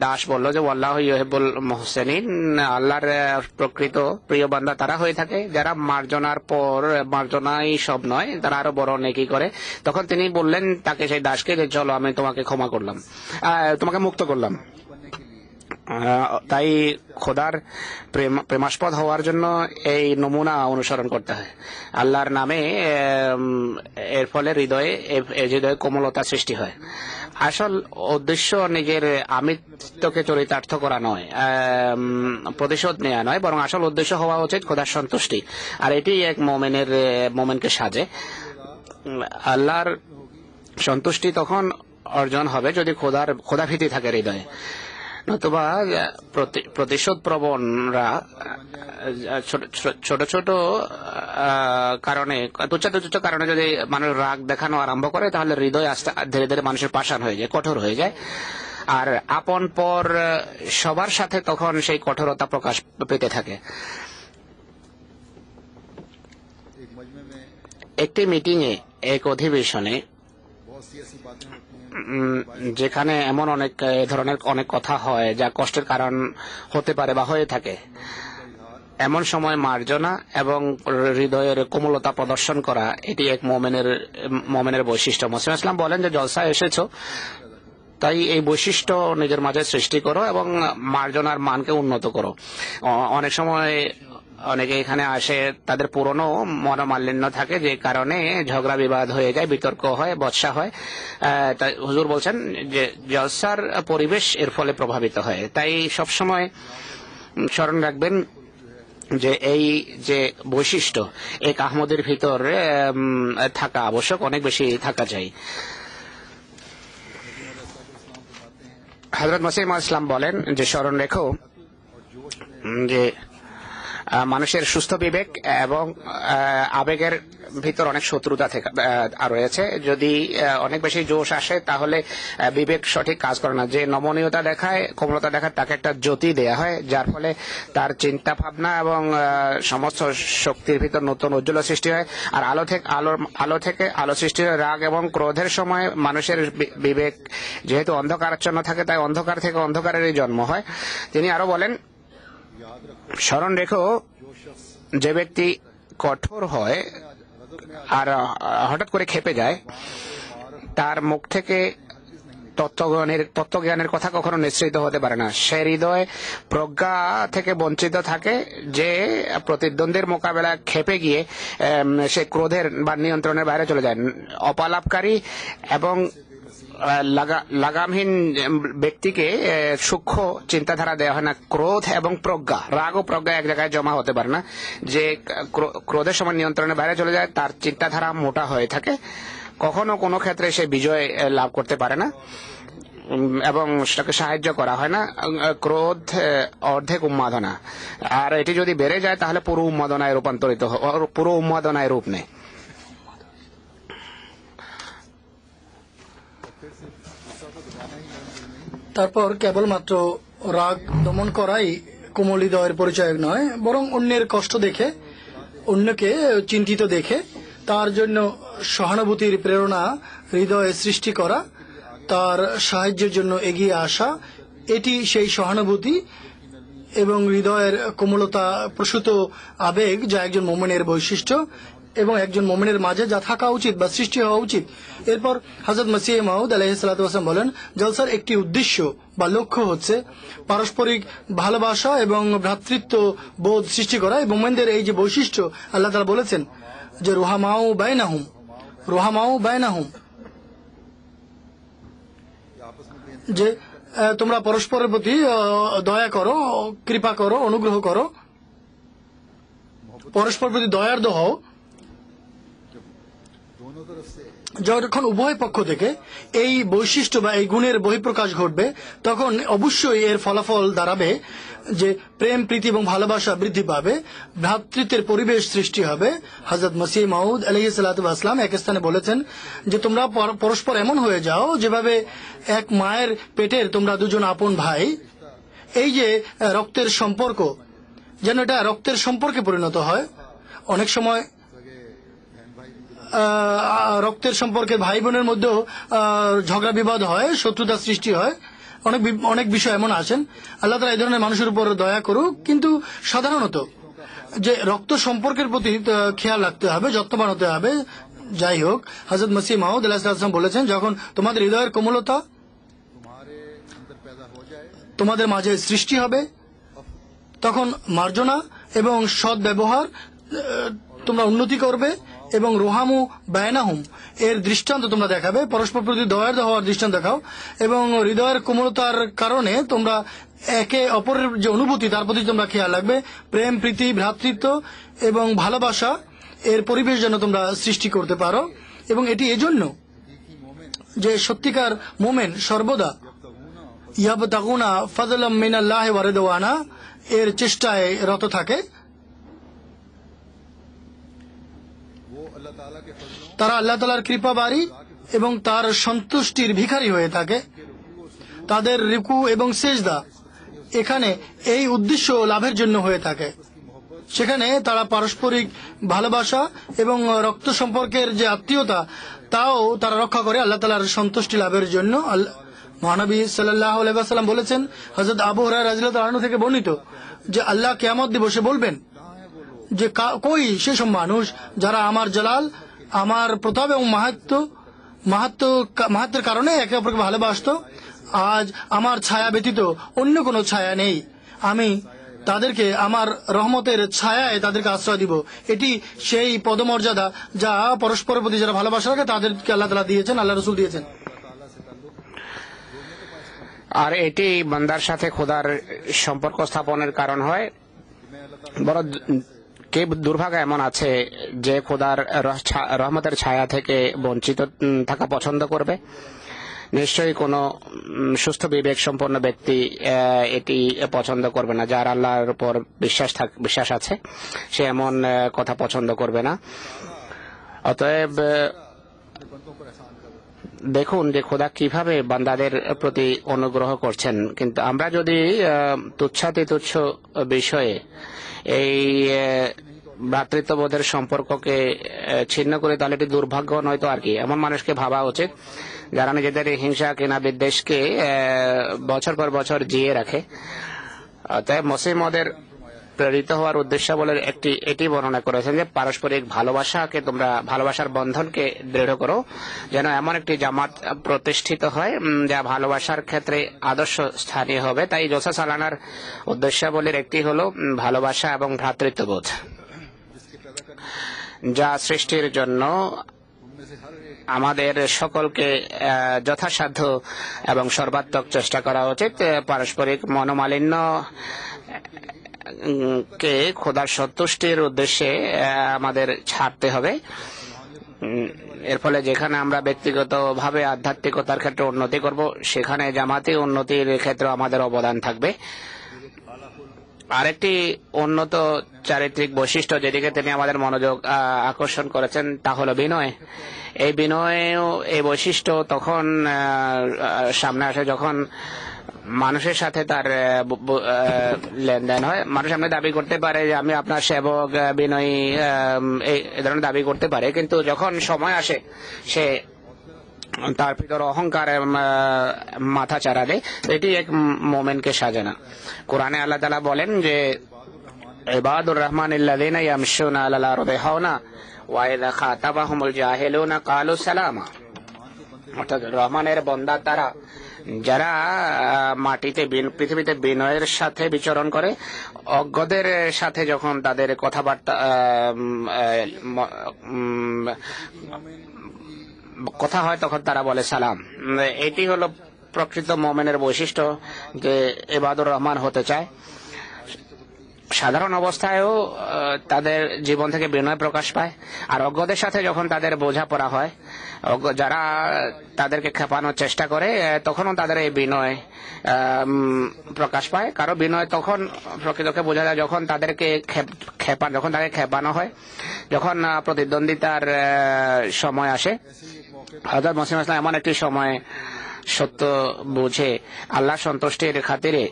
B: দাস বলল যে আল্লাহু ইউহিব্বুল মুহসিনিন, আল্লাহর প্রকৃত প্রিয় বান্দা তারা হয়ে থাকে যারা মার্জনার পর, মার্জনাই সব নয়, তারা আরো বড় নেকি করে। তখন তিনি বললেন তাকে, সেই দাসকে, যে চলো আমি তোমাকে ক্ষমা করলাম, তোমাকে মুক্ত করলাম। তাই খোদার প্রেমাস্পদ হওয়ার জন্য এই নমুনা অনুসরণ করতে হয়। আল্লাহর নামে এর ফলে হৃদয়ে কোমলতা সৃষ্টি হয়। আসল উদ্দেশ্য নিজের আমিত্বকে চরিতার্থ করা নয়, প্রতিশোধ নেওয়া নয়, বরং আসল উদ্দেশ্য হওয়া উচিত খোদার সন্তুষ্টি। আর এটি এক মোমেনকে সাজে। আল্লাহর সন্তুষ্টি তখন অর্জন হবে যদি খোদাভীতি থাকে হৃদয়ে। নতুবা প্রতিশোধ প্রবণরা ছোট ছোট কারণে, তুচ্ছ কারণে যদি মানুষ রাগ দেখানো আরম্ভ করে, তাহলে হৃদয় ধীরে ধীরে মানুষের পাষাণ হয়ে যায়, কঠোর হয়ে যায়। আর আপন পর সবার সাথে তখন সেই কঠোরতা প্রকাশ পেতে থাকে। একটি মিটিংয়ে, এক অধিবেশনে, যেখানে এমন ধরনের অনেক কথা হয় যা কষ্টের কারণ হতে পারে বা হয়ে থাকে, এমন সময় মার্জনা এবং হৃদয়ের কোমলতা প্রদর্শন করা, এটি এক মোমেনের বৈশিষ্ট্য। মুসলিম ইসলাম বলেন যে জলসায় এসেছো, তাই এই বৈশিষ্ট্য নিজের মাঝে সৃষ্টি করো এবং মার্জনার মানকে উন্নত করো। অনেক সময় অনেকে এখানে আসে, তাদের পুরনো মনোমালিন্য থাকে, যে কারণে ঝগড়া বিবাদ হয়ে যায়, বিতর্ক হয়, বচসা হয়। তাই হুজুর বলছেন যে জলসার পরিবেশ এর ফলে প্রভাবিত হয়। তাই সবসময় স্মরণ রাখবেন যে এই যে বৈশিষ্ট্য এক আহমদের ভিতর থাকা আবশ্যক, অনেক বেশি থাকা চাই। হযরত মসিহ মাউদ ইসলাম বলেন যে স্মরণ রেখো যে মানুষের সুস্থ বিবেক এবং আবেগের ভিতর অনেক শত্রুতা রয়েছে। যদি অনেক বেশি জোশ আসে, তাহলে বিবেক সঠিক কাজ করে না। যে নমনীয়তা দেখায়, কোমলতা দেখায়, তাকে একটা জ্যোতি দেয়া হয়, যার ফলে তার চিন্তা ভাবনা এবং সমস্ত শক্তির ভিতর নতুন উজ্জ্বল সৃষ্টি হয়। আর আলো থেকে আলো সৃষ্টি হয়। রাগ এবং ক্রোধের সময় মানুষের বিবেক যেহেতু অন্ধকারাচ্ছন্ন থাকে, তাই অন্ধকার থেকে অন্ধকারেরই জন্ম হয়। তিনি আরো বলেন, স্মরণ রেখো যে ব্যক্তি কঠোর হয় আর হঠাৎ করে খেপে যায়, তার মুখ থেকে তত্ত্বজ্ঞানের কথা কখনো নিঃসৃত হতে পারে না। সে হৃদয় প্রজ্ঞা থেকে বঞ্চিত থাকে, যে প্রতিদ্বন্দ্বীর মোকাবেলায় খেপে গিয়ে সে ক্রোধের বা নিয়ন্ত্রণের বাইরে চলে যায়। অপালাপকারী এবং লাগামহীন ব্যক্তিকে সূক্ষ্ম চিন্তাধারা দেওয়া হয় না। ক্রোধ এবং প্রজ্ঞা, রাগ ও প্রজ্ঞা এক জায়গায় জমা হতে পারে না। যে ক্রোধের সময় নিয়ন্ত্রণের বাইরে চলে যায়, তার চিন্তাধারা মোটা হয়ে থাকে, কখনো কোনো ক্ষেত্রে সে বিজয় লাভ করতে পারে না এবং সেটাকে সাহায্য করা হয় না। ক্রোধ অর্ধেক উন্মাদনা, আর এটি যদি বেড়ে যায় তাহলে পুরো উন্মাদনায় রূপ নেয়।
C: তারপর কেবলমাত্র রাগ দমন করাই কোমল হৃদয়ের পরিচয় নয়, বরং অন্যের কষ্ট দেখে, অন্যকে চিন্তিত দেখে তার জন্য সহানুভূতির প্রেরণা হৃদয়ে সৃষ্টি করা, তার সাহায্যের জন্য এগিয়ে আসা, এটি সেই সহানুভূতি এবং হৃদয়ের কোমলতা প্রসূত আবেগ যা একজন মোমেনের বৈশিষ্ট্য এবং একজন মোমেনের মাঝে যা থাকা উচিত বা সৃষ্টি হওয়া উচিত। এরপর হযরত মসিহ মাউদ আলাইহিস সালাতু ওয়াস সালাম বলেন, জলসার একটি উদ্দেশ্য বা লক্ষ্য হচ্ছে পারস্পরিক ভালোবাসা এবং ভ্রাতৃত্ব বোধ সৃষ্টি করা। এবং মোমেনদের এই যে বৈশিষ্ট্য, আল্লাহ তাআলা বলেছেন যে রুহামাউ বাইনাহুম, যে তোমরা পরস্পরের প্রতি দয়া করো, কৃপা করো, অনুগ্রহ করো, পরস্পর প্রতি দয়ার্দ হও। যখন উভয় পক্ষ থেকে এই বৈশিষ্ট্য বা এই গুণের বহিঃপ্রকাশ ঘটবে, তখন অবশ্যই এর ফলাফল দাঁড়াবে যে প্রেম, প্রীতি এবং ভালোবাসা বৃদ্ধি পাবে, ভ্রাতৃত্বের পরিবেশ সৃষ্টি হবে। হযরত মসিহ মাউদ আলাইহিস সালাতু ওয়াস সালাম এক স্থানে বলেছেন যে তোমরা পরস্পর এমন হয়ে যাও যেভাবে এক মায়ের পেটের তোমরা দুজন আপন ভাই। এই যে রক্তের সম্পর্ক, যেন এটা রক্তের সম্পর্কে পরিণত হয়। অনেক সময় রক্তের সম্পর্কে ভাই বোনের মধ্যেও ঝগড়া বিবাদ হয়, শত্রুতা সৃষ্টি হয়, অনেক বিষয় এমন আছেন। আল্লাহ তাআলা এই ধরনের মানুষের উপর দয়া করুক। কিন্তু সাধারণত যে রক্ত সম্পর্কের প্রতি খেয়াল রাখতে হবে, যত্নবান হতে হবে। যাই হোক, হযরত মসিহ মাউদ আলাইহিস সালাম বলেছেন, যখন তোমাদের হৃদয়ের কোমলতা তোমাদের মাঝে সৃষ্টি হবে, তখন মার্জনা এবং সৎ ব্যবহার তোমরা উন্নতি করবে এবং রোহামু বায়নাহুম এর দৃষ্টান্ত তোমরা দেখাবে, পরস্পর প্রতি দয়ার হওয়ার দৃষ্টান্ত দেখাও এবং হৃদয়ের কোমলতার কারণে তোমরা একে অপরের যে অনুভূতি তার প্রতি তোমরা খেয়াল রাখবে। প্রেম, প্রীতি, ভ্রাতৃত্ব এবং ভালোবাসা এর পরিবেশ যেন তোমরা সৃষ্টি করতে পারো, এবং এটি এজন্য যে সত্যিকার মোমেন সর্বদা ইয়াবতাগুনা ফাদলাম মিনাল্লাহি ওয়া রিদওয়ানা এর চেষ্টায় রত থাকে। তারা আল্লাহ তাআলার কৃপা বাড়ি এবং তার সন্তুষ্টির ভিখারি হয়ে থাকে। তাদের রুকু এবং সেজদা এখানে এই উদ্দেশ্য লাভের জন্য হয়ে থাকে। সেখানে তারা পারস্পরিক ভালোবাসা এবং রক্ত সম্পর্কের যে আত্মীয়তা তাও তারা রক্ষা করে আল্লাহ তাআলার সন্তুষ্টি লাভের জন্য। মহানবী সাল্লাল্লাহু আলাইহি ওয়াসাল্লাম বলেছেন, হযরত আবু হুরায়রা রাদিয়াল্লাহু তাআলা থেকে বর্ণিত, যে আল্লাহ কিয়ামত দিবসে বলবেন যে কই সেসব মানুষ যারা আমার জালাল, আমার প্রতাপ এবং মাহাত্ম্যের কারণে একে অপরকে ভালোবাসত। আজ আমার ছায়া ব্যতীত অন্য কোনো ছায়া নেই, আমি তাদেরকে আমার রহমতের ছায়ায় তাদেরকে আশ্রয় দিব। এটি সেই পদমর্যাদা যা পরস্পরের প্রতি যারা ভালোবাসা রাখে তাদেরকে আল্লাহ তাআলা দিয়েছেন, আল্লাহ রাসূল দিয়েছেন।
B: আর এটি বান্দার সাথে খোদার সম্পর্ক স্থাপনের কারণ হয়। বড় কে দুর্ভাগ্য এমন আছে যে খোদার রহমতের ছায়া থেকে বঞ্চিত থাকা পছন্দ করবে? নিশ্চয়ই কোনো সুস্থ বিবেক সম্পন্ন ব্যক্তি এটি পছন্দ করবে না। যার আল্লাহর উপর বিশ্বাস আছে সে এমন কথা পছন্দ করবে না। অতএব দেখুন যে খোদা কিভাবে বান্দাদের প্রতি অনুগ্রহ করছেন। কিন্তু আমরা যদি তুচ্ছাতি তুচ্ছ বিষয়ে এই ভ্রাতৃত্ববোধের সম্পর্ককে ছিন্ন করে তাহলে এটি দুর্ভাগ্য নয়তো আর কি। এমন মানুষকে ভাবা উচিত যারা নিজেদের হিংসা কিনা বিদ্বেষকে বছর পর বছর জিয়ে রাখে। তাই মসিহ মদের প্রেরিত হওয়ার উদ্দেশ্যাবলীর এটি বর্ণনা করেছেন যে পারস্পরিক ভালোবাসাকে তোমরা ভালোবাসার বন্ধনকে দৃঢ় করো, যেন এমন একটি জামাত প্রতিষ্ঠিত হয় যা ভালোবাসার ক্ষেত্রে আদর্শ স্থানীয় হবে। তাই জলসা সালানার উদ্দেশ্যাবলীর একটি হলো ভালোবাসা এবং ভ্রাতৃত্ববোধ, যা সৃষ্টির জন্য আমাদের সকলকে যথাসাধ্য এবং সর্বাত্মক চেষ্টা করা উচিত। পারস্পরিক মনোমালিন্য কে খোদার সন্তুষ্টির উদ্দেশ্যে আমাদের ছাড়তে হবে। এর ফলে যেখানে আমরা ব্যক্তিগতভাবে আধ্যাত্মিকতার ক্ষেত্রে উন্নতি করব, সেখানে জামাতি উন্নতির ক্ষেত্রে আমাদের অবদান থাকবে। আরেকটি উন্নত চারিত্রিক বৈশিষ্ট্য যেদিকে তিনি আমাদের মনোযোগ আকর্ষণ করেছেন তা হলো বিনয়। এই এই বৈশিষ্ট্য তখন সামনে আসে যখন মানুষের সাথে তার লেনদেন হয়। মানুষ সামনে দাবি করতে পারে যে আমি আপনার সেবক, বিনয়ী, এই ধরনের দাবি করতে পারে, কিন্তু যখন সময় আসে সে তার ভিতর অহংকার মাথা চারা দেয়। এটি এক মোমেনকে সাজানা। কোরআনে আল্লাহ তাআলা বলেন যে ইবাদুর রহমানিল্লাযীনা ইয়ামশুনা আলাল আরদি হাওনা ওয়া ইযা খাতাবাহুমুল জাহিলুনা ক্বালু সালামা। অর্থাৎ রহমানের বান্দা তারা যারা মাটিতে পৃথিবীতে বিনয়ের সাথে বিচরণ করে, অজ্ঞদের সাথে যখন তাদের কথাবার্তা কথা হয় তখন তারা বলে সালাম। এটি হলো প্রকৃত মোমেনের বৈশিষ্ট্য যে ইবাদুর রহমান হতে চায়। সাধারণ অবস্থায়ও তাদের জীবন থেকে বিনয় প্রকাশ পায়। আর অজ্ঞদের সাথে যখন তাদের বোঝাপড়া হয়, যারা তাদেরকে খেপানোর চেষ্টা করে, তখনও তাদের এই বিনয় প্রকাশ পায়। কারো বিনয় তখন প্রকৃতকে বোঝা যায় যখন তাদেরকে যখন তাকে খেপানো হয়, যখন প্রতিদ্বন্দ্বিতার সময় আসে। হযরত মুসলিম ইসলাম এমন একটি সময় সত্য বুঝে আল্লাহ সন্তুষ্টির খাতিরে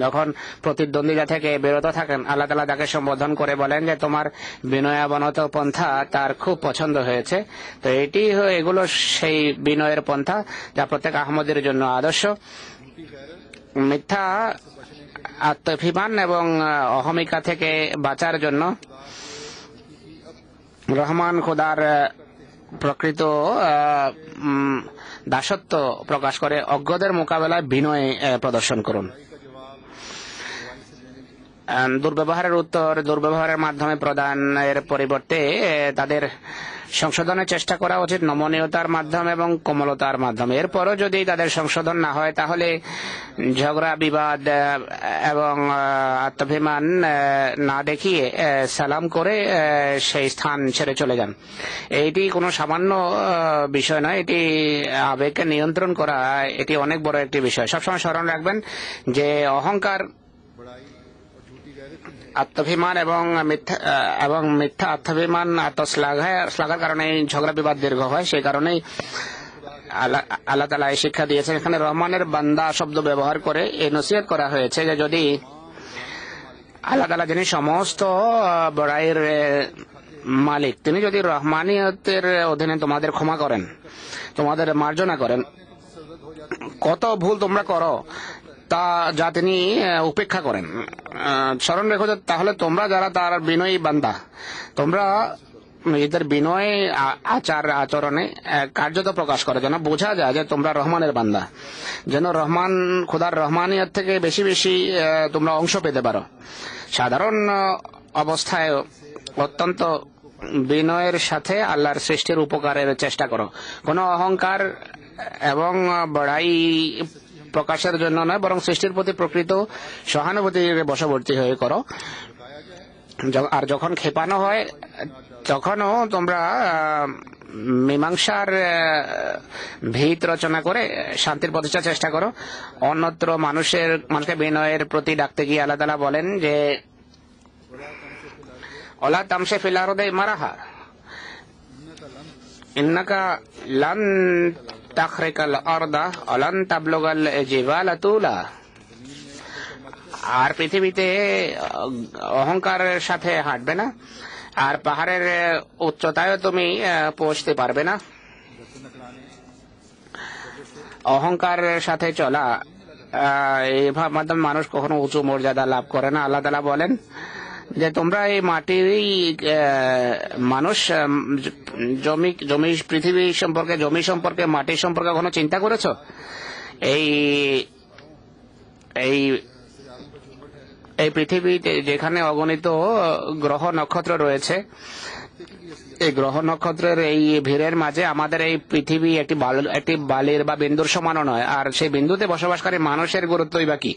B: যখন প্রতিদ্বন্দ্বিতা থেকে বিরত থাকেন, আল্লাহ তাআলা তাকে সম্বোধন করে বলেন যে তোমার বিনয়াবনত পন্থা তার খুব পছন্দ হয়েছে। তো এগুলো সেই বিনয়ের পন্থা যা প্রত্যেক আহমদের জন্য আদর্শ। মিথ্যা আত্মাভিমান এবং অহমিকা থেকে বাঁচার জন্য রহমান খোদার প্রকৃত দাসত্ব প্রকাশ করে, অজ্ঞদের মোকাবেলায় বিনয় প্রদর্শন করুন। দুর্ব্যবহারের উত্তর দুর্ব্যবহারের মাধ্যমে প্রদানের পরিবর্তে তাদের সংশোধনের চেষ্টা করা উচিত নমনীয়তার মাধ্যমে এবং কোমলতার মাধ্যমে। এরপরও যদি তাদের সংশোধন না হয় তাহলে ঝগড়া বিবাদ এবং আত্মাভিমান না দেখিয়ে সালাম করে সেই স্থান ছেড়ে চলে যান। এটি কোনো সামান্য বিষয় নয়, এটি আবেগকে নিয়ন্ত্রণ করা, এটি অনেক বড় একটি বিষয়। সবসময় স্মরণ রাখবেন যে অহংকার, আত্মাভিমান এবং মিথ্যা আত্মাভিমান, আত্মশ্লাঘার কারণে ঝগড়া বিবাদ দীর্ঘ হয়। সেই কারণেই আল্লাহ তাআলা এই শিক্ষা দিয়েছেন। এখানে রহমানের বান্দা শব্দ ব্যবহার করে এই নসিহত করা হয়েছে যে যদি আল্লাহ তাআলা যিনি সমস্ত বড়াইয়ের মালিক, তিনি যদি রহমানিয়তের অধীনে তোমাদের ক্ষমা করেন, তোমাদের মার্জনা করেন, কত ভুল তোমরা করো তা যা তিনি উপেক্ষা করেন, স্মরণ রেখো তাহলে তোমরা যারা তার বিনয়ী বান্দা, তোমরা নিজেদের বিনয় আচার আচরণে কার্যত প্রকাশ করে, যেন বোঝা যায় যে তোমরা রহমানের বান্দা, যেন রহমান খোদার রহমানিয়ত থেকে বেশি বেশি তোমরা অংশ পেতে পারো। সাধারণ অবস্থায় অত্যন্ত বিনয়ের সাথে আল্লাহর সৃষ্টির উপকারের চেষ্টা করো। কোনো অহংকার এবং বড়াই প্রকাশের জন্য নয়, বরং সৃষ্টির প্রতি প্রকৃত সহানুভূতির বশবর্তী হয়ে করো। আর যখন খেপানো হয় তখনও তোমরা মীমাংসার ভিত রচনা করে শান্তির প্রতিষ্ঠার চেষ্টা করো। অন্যত্র মানুষকে বিনয়ের প্রতি ডাকতে গিয়ে আল্লাহ তাআলা বলেন যে ওয়ালা তামশি ফিল আরদি মারাহা ইন্নাকা লান তাখরিকাল আরদা ওয়ালান তাবলুগাল জিবালা তুলা। আর পৃথিবীতে অহংকারের সাথে হাঁটবে না, আর পাহাড়ের উচ্চতায়ও তুমি পৌঁছতে পারবে না। অহংকারের সাথে চলা এই মাধ্যমে মানুষ কখনো উঁচু মর্যাদা লাভ করে না। আল্লাহ তাআলা বলেন যে তোমরা এই মাটির মানুষ জমি পৃথিবী সম্পর্কে, জমি সম্পর্কে, মাটি সম্পর্কে কখনো চিন্তা করেছো? এই পৃথিবীতে যেখানে অগণিত গ্রহ নক্ষত্র রয়েছে, এই গ্রহ নক্ষত্রের এই ভিড়ের মাঝে আমাদের এই পৃথিবী একটি বালির বা বিন্দুর সমানও নয়। আর সেই বিন্দুতে বসবাসকারী মানুষের গুরুত্বই বা কি?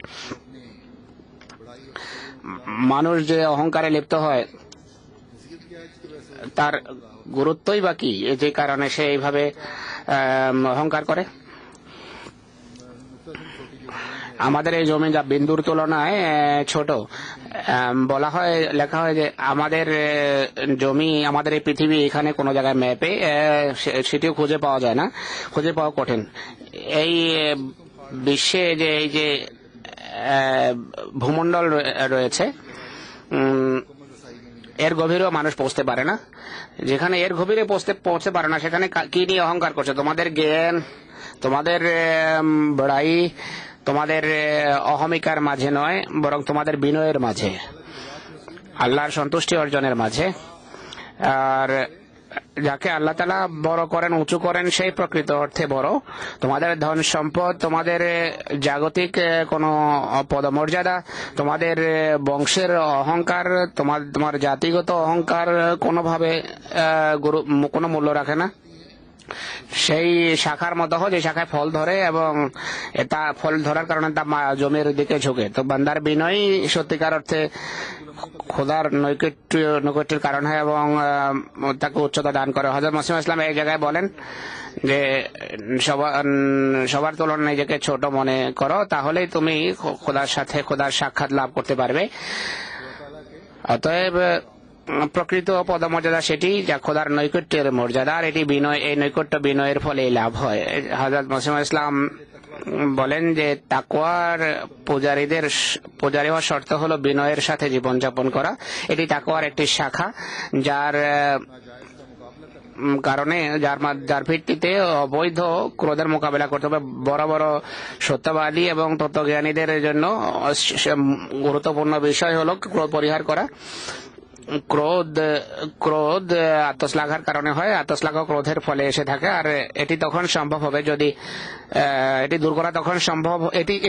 B: মানুষ যে অহংকারে লিপ্ত হয় তার গুরুত্বই বা কি, যে কারণে সে এইভাবে অহংকার করে? আমাদের এই জমি যা বিন্দুর তুলনায় ছোট, বলা হয়, লেখা হয় যে আমাদের জমি, আমাদের এই পৃথিবী এখানে কোনো জায়গায় ম্যাপে সেটিও খুঁজে পাওয়া যায় না, খুঁজে পাওয়া কঠিন। এই বিশ্বে যে এই যে ভূমণ্ডল রয়েছে এর গভীরেও মানুষ পৌঁছতে পারে না। যেখানে এর গভীরে পৌঁছতে পারে না সেখানে কি নিয়ে অহংকার করছে? তোমাদের জ্ঞান, তোমাদের বড়াই, তোমাদের অহমিকার মাঝে নয়, বরং তোমাদের বিনয়ের মাঝে, আল্লাহর সন্তুষ্টি অর্জনের মাঝে। আর যাকে আল্লাহ তাআলা বড় করেন, উঁচু করেন, সেই প্রকৃত অর্থে বড়। তোমাদের ধন সম্পদ, তোমাদের জাগতিক কোনো পদমর্যাদা, তোমাদের বংশের অহংকার, তোমার জাতিগত অহংকার কোনোভাবে কোনো মূল্য রাখে না। সেই শাখার মতো হয় যে শাখায় ফল ধরে এবং তা ফল ধরার কারণে তা জমির দিকে ঝুঁকে। তো বান্দার বিনয় সত্যিকার অর্থে খোদার নৈকট্যের কারণ হয় এবং তাকে উচ্চতা দান করে। হযরত মুসলিম ইসলাম এই জায়গায় বলেন যে সবার তুলনায় নিজেকে ছোট মনে করো, তাহলেই তুমি খোদার সাথে খোদার সাক্ষাৎ লাভ করতে পারবে। অতএব প্রকৃত পদমর্যাদা সেটি যা খোদার নৈকট্যের মর্যাদা, আর এটি বিনয়, এই নৈকট্য বিনয়ের ফলে লাভ হয়। হযরত মুসলিম ইসলাম বলেন যে তাকওয়ার পূজারী হওয়ার শর্ত হলো বিনয়ের সাথে জীবনযাপন করা। এটি তাকওয়ার একটি শাখা যার কারণে, যার ভিত্তিতে অবৈধ ক্রোধের মোকাবেলা করতে হবে। বড় বড় সত্যবাদী এবং তত্ত্বজ্ঞানীদের জন্য গুরুত্বপূর্ণ বিষয় হলো ক্রোধ পরিহার করা। ক্রোধ ক্রোধ আত্মশ্লাঘার কারণে হয়, আত্মশ্লাঘ ক্রোধের ফলে এসে থাকে। আর এটি তখন সম্ভব হবে যদি এটি দূর করা তখন সম্ভব,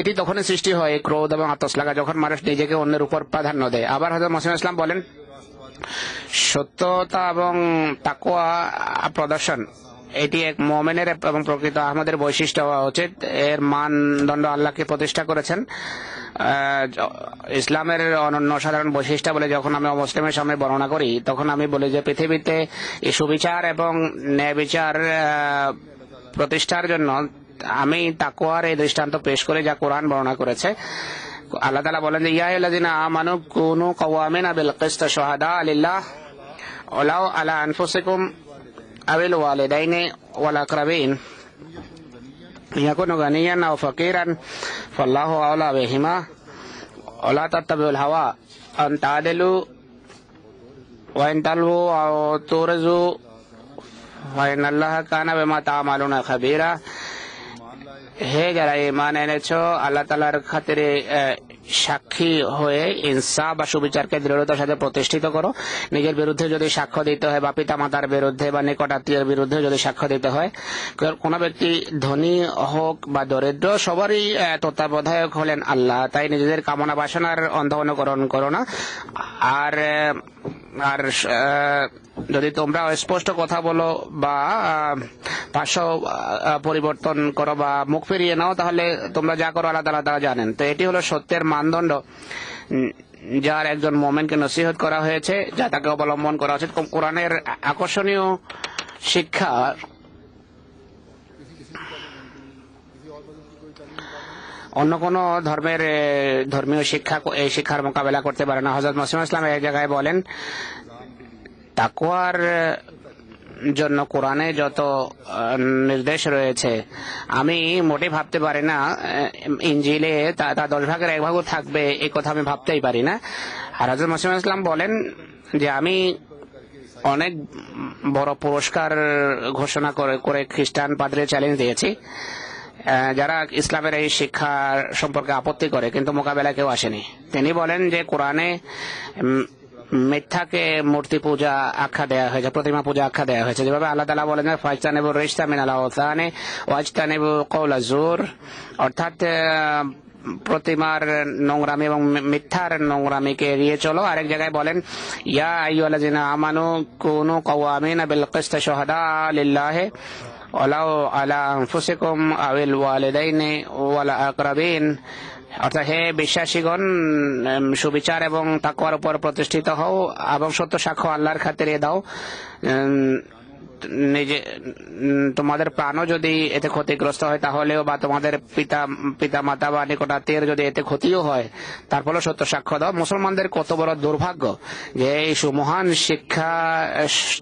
B: এটি তখনই সৃষ্টি হয় ক্রোধ এবং আত্মশ্লাঘা যখন মানুষ নিজেকে অন্যের উপর প্রাধান্য দেয়। আবার হযরত মুসলিম ইসলাম বলেন, সত্যতা এবং তাকওয়া প্রদর্শন এটি এক মুমিনের এবং প্রকৃত আহমদের বৈশিষ্ট্য হওয়া উচিত। এর মানদণ্ড আল্লাহকে প্রতিষ্ঠা করেছেন। ইসলামের অনন্য সাধারণ বৈশিষ্ট্য বলে যখন আমি মুসলিমের সামনে বর্ণনা করি, তখন আমি বলি যে পৃথিবীতে এই সুবিচার এবং ন্যায় বিচার প্রতিষ্ঠার জন্য আমি তাকওয়ার এই দৃষ্টান্ত পেশ করি যা কোরআন বর্ণনা করেছে। আল্লাহ তাআলা বলেন যে ইয়া আইয়ুহাল্লাযীনা আমানু কুনু কাওয়ামিনা বিল কিসতি শুহাদা লিল্লাহ ওয়ালাউ আলা আনফুসিকুম আবিল ওয়ালিদাইনি ওয়াল আকরাবিন ইয়াকুনু গানিয়ান আও ফাকিরান ফাল্লাহু আওলা বিহিমা ওয়ালা তাত্তাবিউল হাওয়া আন তা'দিলু ওয়া ইন তালউ আও তুরজু ওয়া ইন্নাল্লাহা কানা বিমা তা'মালুনা খাবীরা। হে যারা ঈমান এনেছো, আল্লাহ তাআলার খাতিরে সাক্ষী হয়ে ইনসাফ বা সুবিচারকে দৃঢ়তার সাথে প্রতিষ্ঠিত করো। নিজের বিরুদ্ধে যদি সাক্ষ্য দিতে হয় বা পিতা মাতার বিরুদ্ধে বা নিকট আত্মীয়ের বিরুদ্ধে যদি সাক্ষ্য দিতে হয়, কোন ব্যক্তি ধনী হোক বা দরিদ্র সবারই তত্ত্বাবধায়ক হলেন আল্লাহ। তাই নিজেদের কামনা বাসনার অন্ধ অনুকরণ করো না। আর আর যদি তোমরা স্পষ্ট কথা বলো বা ভাষ্য পরিবর্তন করো বা মুখ ফিরিয়ে নাও, তাহলে তোমরা যা করো আল্লাহ তাআলা তা জানেন। তো এটি হলো সত্যের মানদণ্ড যার একজন মুমিনকে নসিহত করা হয়েছে, যা তাকে অবলম্বন করা উচিত। কোরআনের আকর্ষণীয় শিক্ষা অন্য কোন ধর্মের ধর্মীয় শিক্ষা এই শিক্ষার মোকাবেলা করতে পারে না। হযরত মুসলিম ইসলাম এক জায়গায় বলেন, তাকওয়ার জন্য কোরআনে যত নির্দেশ রয়েছে আমি মোটে ভাবতে পারি না ইনজিলে তা 10 ভাগের 1 ভাগও থাকবে, এই কথা আমি ভাবতেই পারি না। আর হযরত মুসলিম ইসলাম বলেন যে আমি অনেক বড় পুরস্কার ঘোষণা করে খ্রিস্টান পাদ্রী চ্যালেঞ্জ দিয়েছি যারা ইসলামের এই শিক্ষা সম্পর্কে আপত্তি করে, কিন্তু মোকাবেলা কেউ আসেনি। তিনি বলেন যে কোরআনে মিথ্যাকে মূর্তি পূজা আখ্যা দেওয়া হয়েছে, প্রতিমা পূজা আখ্যা দেওয়া হয়েছে। যেভাবে আল্লাহ তাআলা বলেন ফাজতানিবু রিজসা মিনাল আওসানি ওয়াজতানিবু কওলা জুর, অর্থাৎ প্রতিমার নোংরামি এবং মিথ্যার নোংরামিকে এড়িয়ে চলো। আরেক জায়গায় বলেন ইয়া আইয়ুহাল্লাযীনা আমানু কুনু কাওয়ামিনা বিল কিসতি শুহাদা লিল্লাহি ওয়ালাউ আলা আনফুসিকুম আবিল ওয়ালিদাইনি ওয়াল আকরাবিন, অর্থাৎ হে বিশ্বাসীগণ, সুবিচার এবং তাকওয়ার উপর প্রতিষ্ঠিত হও এবং সত্য সাক্ষ্য আল্লাহর খাতিরে দাও। নিজে তোমাদের প্রাণও যদি এতে ক্ষতিগ্রস্ত হয় তাহলেও, বা তোমাদের পিতা মাতা বা নিকটাত্মীয়ের যদি এতে ক্ষতিও হয়, তারপরে সত্য সাক্ষ্য দাও। মুসলমানদের কত বড় দুর্ভাগ্য যে এই সুমহান শিক্ষা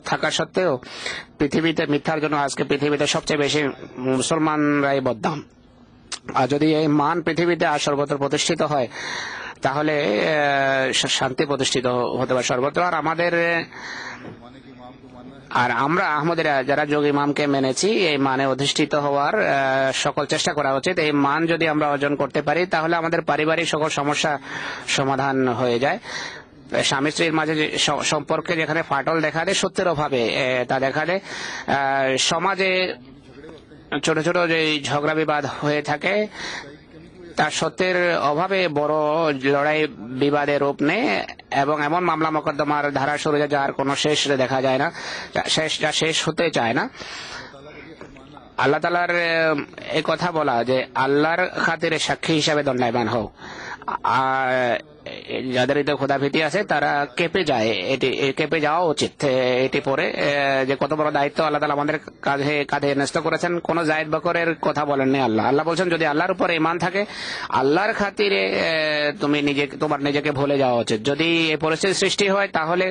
B: থাকা সত্ত্বেও পৃথিবীতে মিথ্যার জন্য আজকে পৃথিবীতে সবচেয়ে বেশি মুসলমানরাই বদনাম। আর যদি এই মান পৃথিবীতে আর সর্বত্র প্রতিষ্ঠিত হয়, তাহলে শান্তি প্রতিষ্ঠিত হতে পারে সর্বত্র। আর আমরা আহমদীরা যারা যোগ ইমামকে মেনেছি, এই মানে অধিষ্ঠিত হওয়ার সকল চেষ্টা করা উচিত। এই মান যদি আমরা অর্জন করতে পারি, তাহলে আমাদের পারিবারিক সকল সমস্যা সমাধান হয়ে যায়। স্বামী স্ত্রীর মাঝে সম্পর্কে যেখানে ফাটল দেখা দেয়, সত্যের অভাবে তা দেখা দেয়। সমাজে ছোট ছোট যে ঝগড়া বিবাদ হয়ে থাকে, তার সত্যের অভাবে বড় লড়াই বিবাদে রূপ নেয় এবং এমন মামলা মোকদ্দমার ধারা শুরু যায় যার কোনো শেষ দেখা যায় না, শেষ হতে চায় না। আল্লাহ তাআলার এই কথা বলা যে আল্লাহর খাতিরে সাক্ষী হিসাবে দণ্ডায়মান হও, যাদের এতে খোদাভীতি আছে তারা কেঁপে যায়, এটি কেঁপে যাওয়া উচিত। এটি পরে যে কত বড় দায়িত্ব আল্লাহ তাআলা আমাদের কাঁধে ন্যস্ত করেছেন। কোন জায়েদ বকরের কথা বলেননি আল্লাহ বলছেন যদি আল্লাহর উপর ঈমান থাকে, আল্লাহর খাতিরে তুমি তোমার নিজেকে ভুলে যাওয়া উচিত। যদি এই পরিস্থিতি সৃষ্টি হয়, তাহলে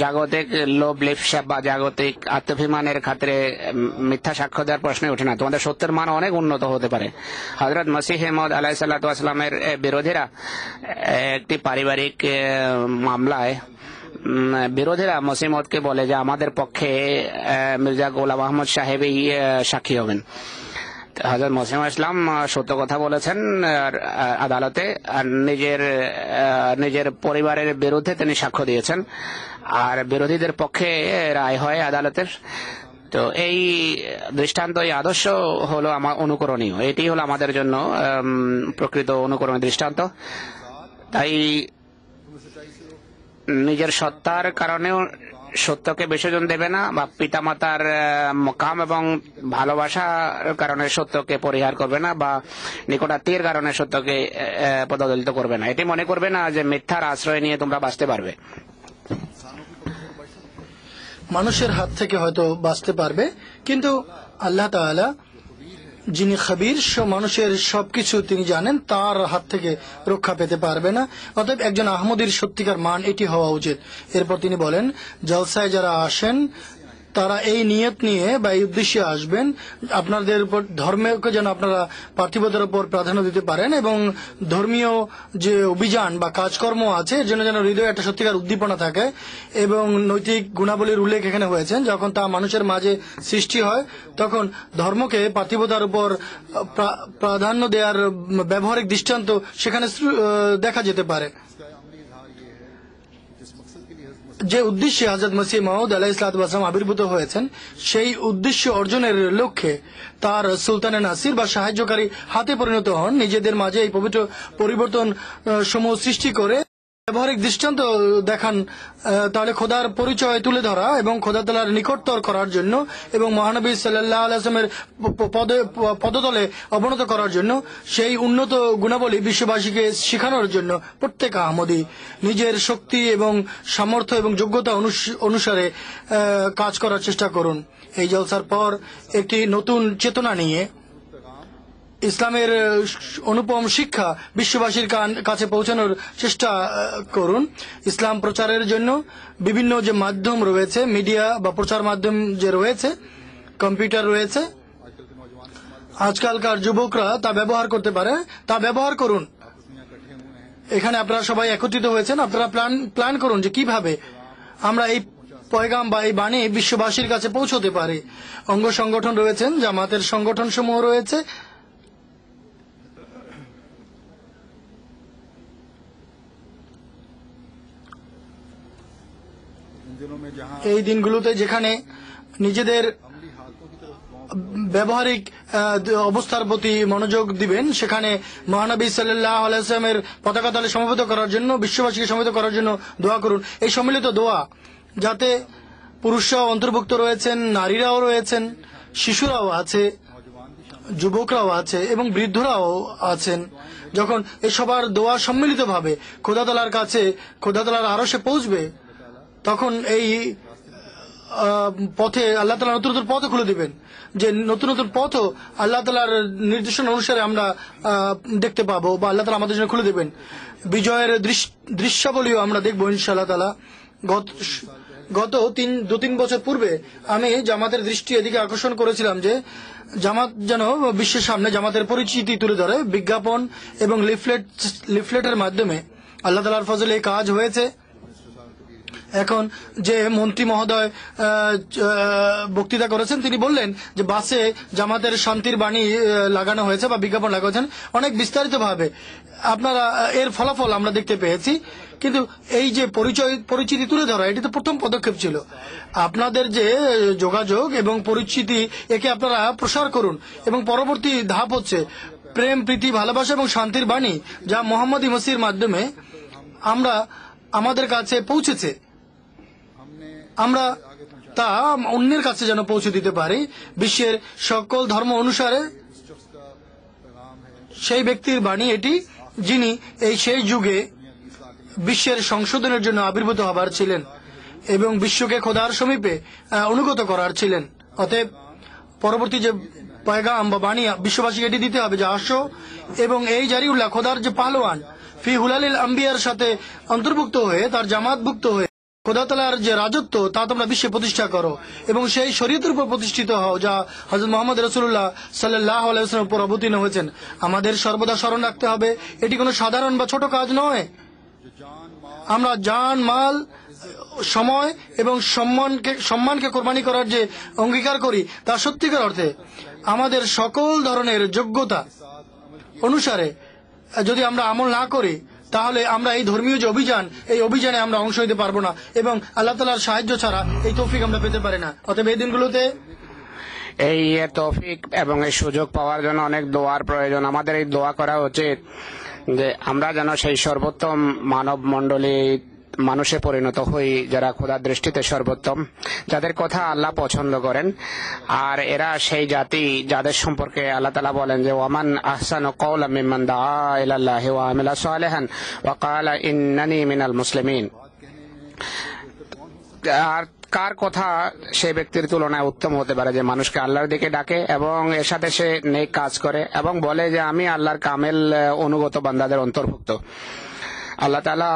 B: জাগতিক লোভ লিপ্সা বা জাগতিক আত্মাভিমানের খাতিরে মিথ্যা সাক্ষ্য দেওয়ার প্রশ্নই ওঠে না। তোমাদের সত্যের মান অনেক উন্নত হতে পারে। হযরত মসিহ মাউদ আলাইহিস সালাতু ওয়াস সালামের বিরোধীরা একটি পারিবারিক মামলায় বিরোধীরা মসিহ মাউদকে বলে যে আমাদের পক্ষে মির্জা গোলাম আহমদ সাহেবই সাক্ষী হবেন। হযরত মুসলিম ইসলাম সত্য কথা বলেছেন আর আদালতে, আর নিজের পরিবারের বিরুদ্ধে তিনি সাক্ষ্য দিয়েছেন, আর বিরোধীদের পক্ষে রায় হয় আদালতের। তো এই দৃষ্টান্ত, এই আদর্শ হলো আমার অনুকরণীয়, এটি হলো আমাদের জন্য প্রকৃত অনুকরণীয় দৃষ্টান্ত। তাই নিজের সত্তার কারণেও সত্যকে বিসর্জন দেবে না, বা পিতামাতার মকাম এবং ভালোবাসার কারণে সত্যকে পরিহার করবে না, বা নিকটাত্মীয়ের কারণে সত্যকে পদদলিত করবে না। এটি মনে করবে না যে মিথ্যার আশ্রয় নিয়ে তোমরা বাঁচতে পারবে।
C: মানুষের হাত থেকে হয়তো বাঁচতে পারবে, কিন্তু আল্লাহ তাআলা যিনি খবীর, মানুষের সবকিছু তিনি জানেন, তার হাত থেকে রক্ষা পেতে পারবে না। অতএব একজন আহমদীর সত্যিকার মান এটি হওয়া উচিত। এরপর তিনি বলেন, জলসায় যারা আসেন তারা এই নিয়ত নিয়ে বা এই উদ্দেশ্যে আসবেন আপনাদের উপর ধর্মকে যেন আপনারা পার্থিবতার উপর প্রাধান্য দিতে পারেন, এবং ধর্মীয় যে অভিযান বা কাজকর্ম আছে এর জন্য যেন হৃদয়ে একটা সত্যিকার উদ্দীপনা থাকে, এবং নৈতিক গুণাবলীর উল্লেখ এখানে হয়েছে। যখন তা মানুষের মাঝে সৃষ্টি হয় তখন ধর্মকে পার্থিবতার উপর প্রাধান্য দেওয়ার ব্যবহারিক দৃষ্টান্ত সেখানে দেখা যেতে পারে। যে উদ্দেশ্যে হযরত মসিহ মাউদ আলাইহিস সালাম আবির্ভূত হয়েছেন, সেই উদ্দেশ্য অর্জনের লক্ষ্যে তার সুলতানে নাসির বা সাহায্যকারী হাতে পরিণত হন, নিজেদের মাঝে এই পবিত্র পরিবর্তন সমূহ সৃষ্টি করে ব্যবহারিক দৃষ্টান্ত দেখান, তাহলে খোদার পরিচয় তুলে ধরা এবং খোদা তাআলার নিকটতর করার জন্য এবং মহানবী সাল্লাল্লাহু আলাইহি ওয়াসাল্লামের পদতলে অবনত করার জন্য, সেই উন্নত গুণাবলী বিশ্ববাসীকে শেখানোর জন্য প্রত্যেক আহমদী নিজের শক্তি এবং সামর্থ্য এবং যোগ্যতা অনুসারে কাজ করার চেষ্টা করুন। এই জলসার পর একটি নতুন চেতনা নিয়ে ইসলামের অনুপম শিক্ষা বিশ্ববাসীর কাছে পৌঁছানোর চেষ্টা করুন। ইসলাম প্রচারের জন্য বিভিন্ন যে মাধ্যম রয়েছে, মিডিয়া বা প্রচার মাধ্যম যে রয়েছে, কম্পিউটার রয়েছে, আজকালকার যুবকরা তা ব্যবহার করতে পারে, তা ব্যবহার করুন। এখানে আপনারা সবাই একত্রিত হয়েছেন, আপনারা প্ল্যান করুন যে কিভাবে আমরা এই পয়গাম বা এই বাণী বিশ্ববাসীর কাছে পৌঁছতে পারি। অঙ্গ সংগঠন রয়েছেন, জামাতের সংগঠন সমূহ রয়েছে, এই দিনগুলোতে যেখানে নিজেদের ব্যবহারিক অবস্থার প্রতি মনোযোগ দিবেন, সেখানে মহানবী সাল্লাল্লাহু আলাইহি ওয়াসাল্লামের পতাকা তলে সমবেত করার জন্য, বিশ্ববাসীকে সমবেত করার জন্য দোয়া করুন। এই সম্মিলিত দোয়া যাতে পুরুষরাও অন্তর্ভুক্ত রয়েছেন, নারীরাও রয়েছেন, শিশুরাও আছে, যুবকরাও আছে এবং বৃদ্ধরাও আছেন। যখন এই সবার দোয়া সম্মিলিতভাবে খোদা তাআলার কাছে, খোদা তাআলার আরশে পৌঁছবে, তখন এই পথে আল্লাহ তাআলা নতুন নতুন পথ খুলে দিবেন, যে নতুন নতুন পথও আল্লাহ তাআলার নির্দেশনা অনুসারে আমরা দেখতে পাবো বা আল্লাহ তাআলা আমাদের জন্য খুলে দেবেন। বিজয়ের দৃশ্যাবলীও আমরা দেখবো ইনশাআল্লাহ তাআলা। গত 2-3 বছর পূর্বে আমি জামাতের দৃষ্টি এদিকে আকর্ষণ করেছিলাম যে জামাত যেন বিশ্বের সামনে জামাতের পরিচিতি তুলে ধরে বিজ্ঞাপন এবং লিফলেটের মাধ্যমে। আল্লাহ তাআলার ফজলে এই কাজ হয়েছে। এখন যে মন্ত্রী মহোদয় বক্তৃতা করেছেন, তিনি বললেন যে বাসে জামাতের শান্তির বাণী লাগানো হয়েছে বা বিজ্ঞাপন লাগানো হয়েছেন অনেক বিস্তারিতভাবে। আপনারা এর ফলাফল আমরা দেখতে পেয়েছি। কিন্তু এই যে পরিচিতি তুলে ধরা, এটি তো প্রথম পদক্ষেপ ছিল। আপনাদের যে যোগাযোগ এবং পরিচিতি, একে আপনারা প্রসার করুন, এবং পরবর্তী ধাপ হচ্ছে প্রেম, প্রীতি, ভালোবাসা এবং শান্তির বাণী, যা মোহাম্মদী মসির মাধ্যমে আমাদের কাছে পৌঁছেছে। আমরা তা অন্যের কাছে যেন পৌঁছে দিতে পারি। বিশ্বের সকল ধর্ম অনুসারে সেই ব্যক্তির বাণী এটি, যিনি সেই যুগে বিশ্বের সংশোধনের জন্য আবির্ভূত হবার ছিলেন এবং বিশ্বকে খোদার সমীপে অনুগত করার ছিলেন। অতএব পরবর্তী যে পয়গাম বা বাণী বিশ্ববাসীকে এটি দিতে হবে যে আসো এবং এই জারিউল্লাহ খোদার যে পাহলোয়ান ফি হুলালিল আম্বিয়ার সাথে অন্তর্ভুক্ত হয়ে, তার জামাতভুক্ত হয়ে খোদা তাআলার যে রাজত্ব তা তোমরা বিশ্বে প্রতিষ্ঠা করো এবং সেই শরীয়তের উপর প্রতিষ্ঠিত হও যা হযরত মুহাম্মদ রাসূলুল্লাহ সাল্লাল্লাহু আলাইহি ওয়াসাল্লামের উপর অবতীর্ণ হয়েছেন। আমাদের সর্বদা স্মরণ রাখতে হবে এটি কোনো সাধারণ বা ছোট কাজ নয়। আমরা জান, মাল সময় এবং সম্মানকে কোরবানি করার যে অঙ্গীকার করি তা সত্যিকার অর্থে আমাদের সকল ধরনের যোগ্যতা অনুসারে যদি আমরা আমল না করি তাহলে আমরা এই ধর্মীয় যে অভিযানে আমরা অংশ নিতে পারবো না এবং আল্লাহ তাআলার সাহায্য ছাড়া এই তৌফিক আমরা পেতে পারি না। অতএব এই দিনগুলোতে
B: এই তৌফিক এবং এই সুযোগ পাওয়ার জন্য অনেক দোয়ার প্রয়োজন। আমাদের এই দোয়া করা উচিত যে আমরা যেন সেই সর্বোত্তম মানব মণ্ডলী মানুষে পরিণত হই যারা খোদার দৃষ্টিতে সর্বোত্তম, যাদের কথা আল্লাহ পছন্দ করেন। আর এরা সেই জাতি যাদের সম্পর্কে আল্লাহ তাআলা বলেন যে ওয়ামান আহসানু কওলাম মিম্মান দাআ ইলাল্লাহি ওয়া আমিলা সালিহান ওয়া ক্বালা ইন্নানি মিনাল মুসলিমিন। আর কার কথা সেই ব্যক্তির তুলনায় উত্তম হতে পারে যে মানুষকে আল্লাহর দিকে ডাকে এবং এর সাথে সে নেক কাজ করে এবং বলে যে আমি আল্লাহর কামেল অনুগত বান্দাদের অন্তর্ভুক্ত। আল্লাহ তাআলা